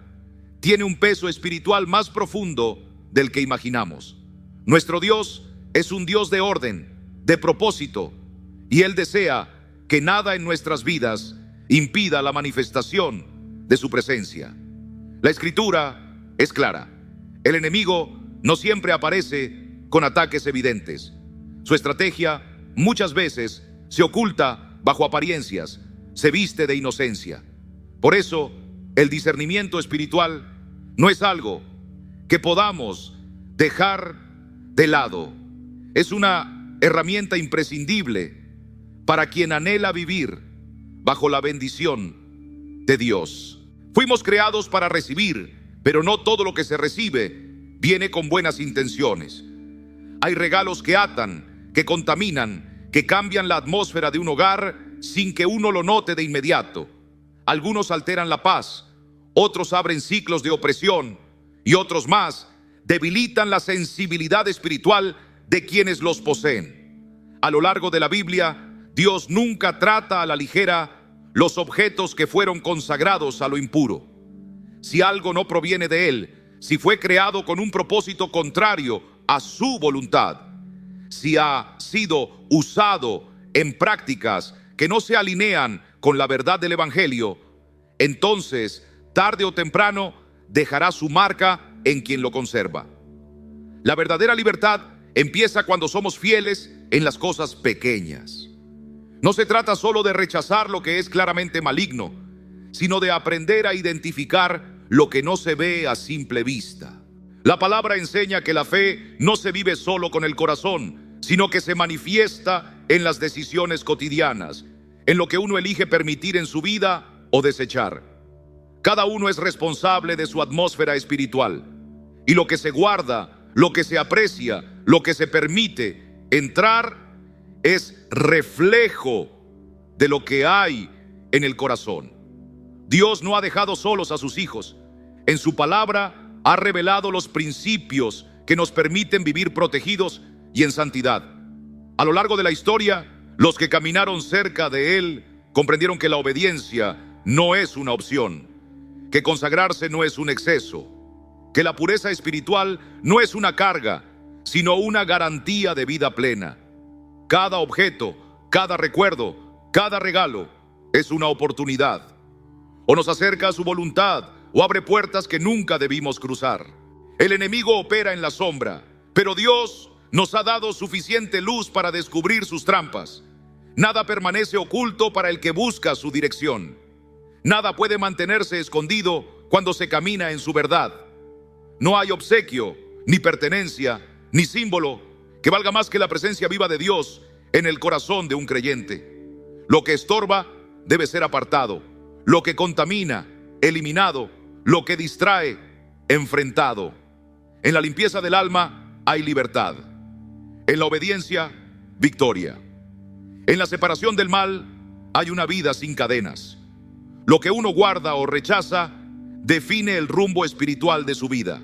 tiene un peso espiritual más profundo del que imaginamos. Nuestro Dios es un Dios de orden, de propósito, y Él desea que nada en nuestras vidas impida la manifestación de su presencia. La Escritura es clara: el enemigo no siempre aparece con ataques evidentes. Su estrategia muchas veces se oculta bajo apariencias, se viste de inocencia. Por eso, el discernimiento espiritual no es algo que podamos dejar de lado. Es una herramienta imprescindible para quien anhela vivir bajo la bendición de Dios. Fuimos creados para recibir, pero no todo lo que se recibe viene con buenas intenciones. Hay regalos que atan, que contaminan, que cambian la atmósfera de un hogar sin que uno lo note de inmediato. Algunos alteran la paz, otros abren ciclos de opresión y otros más debilitan la sensibilidad espiritual de quienes los poseen. A lo largo de la Biblia, Dios nunca trata a la ligera los objetos que fueron consagrados a lo impuro. Si algo no proviene de Él, si fue creado con un propósito contrario a su voluntad, si ha sido usado en prácticas que no se alinean con la verdad del Evangelio, entonces, tarde o temprano, dejará su marca en quien lo conserva. La verdadera libertad empieza cuando somos fieles en las cosas pequeñas. No se trata solo de rechazar lo que es claramente maligno, sino de aprender a identificar lo que no se ve a simple vista. La palabra enseña que la fe no se vive solo con el corazón, sino que se manifiesta en las decisiones cotidianas, en lo que uno elige permitir en su vida o desechar. Cada uno es responsable de su atmósfera espiritual, y lo que se guarda, lo que se aprecia, lo que se permite entrar es reflejo de lo que hay en el corazón. Dios no ha dejado solos a sus hijos. En su palabra ha revelado los principios que nos permiten vivir protegidos y en santidad. A lo largo de la historia, los que caminaron cerca de Él comprendieron que la obediencia no es una opción, que consagrarse no es un exceso, que la pureza espiritual no es una carga, sino una garantía de vida plena. Cada objeto, cada recuerdo, cada regalo es una oportunidad. O nos acerca a su voluntad o abre puertas que nunca debimos cruzar. El enemigo opera en la sombra, pero Dios nos ha dado suficiente luz para descubrir sus trampas. Nada permanece oculto para el que busca su dirección. Nada puede mantenerse escondido cuando se camina en su verdad. No hay obsequio, ni pertenencia, ni símbolo que valga más que la presencia viva de Dios en el corazón de un creyente. Lo que estorba debe ser apartado. Lo que contamina, eliminado. Lo que distrae, enfrentado. En la limpieza del alma hay libertad. En la obediencia, victoria. En la separación del mal hay una vida sin cadenas. Lo que uno guarda o rechaza define el rumbo espiritual de su vida.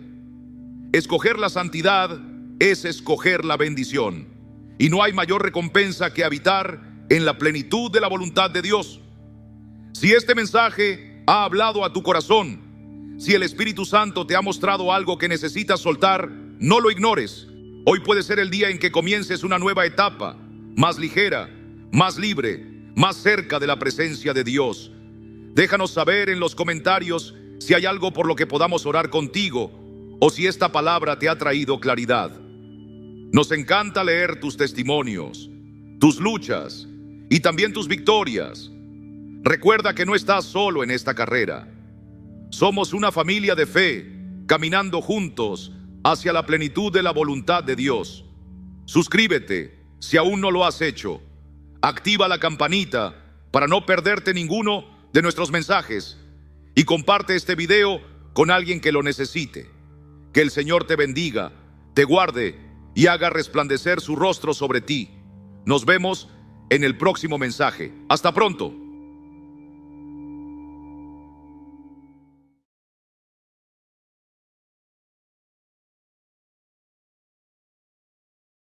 Escoger la santidad es escoger la bendición. Y no hay mayor recompensa que habitar en la plenitud de la voluntad de Dios. Si este mensaje ha hablado a tu corazón, si el Espíritu Santo te ha mostrado algo que necesitas soltar, no lo ignores. Hoy puede ser el día en que comiences una nueva etapa, más ligera, más libre, más cerca de la presencia de Dios. Déjanos saber en los comentarios si hay algo por lo que podamos orar contigo o si esta palabra te ha traído claridad. Nos encanta leer tus testimonios, tus luchas y también tus victorias. Recuerda que no estás solo en esta carrera. Somos una familia de fe, caminando juntos hacia la plenitud de la voluntad de Dios. Suscríbete si aún no lo has hecho. Activa la campanita para no perderte ninguno de nuestros mensajes y comparte este video con alguien que lo necesite. Que el Señor te bendiga, te guarde y haga resplandecer su rostro sobre ti. Nos vemos en el próximo mensaje. Hasta pronto.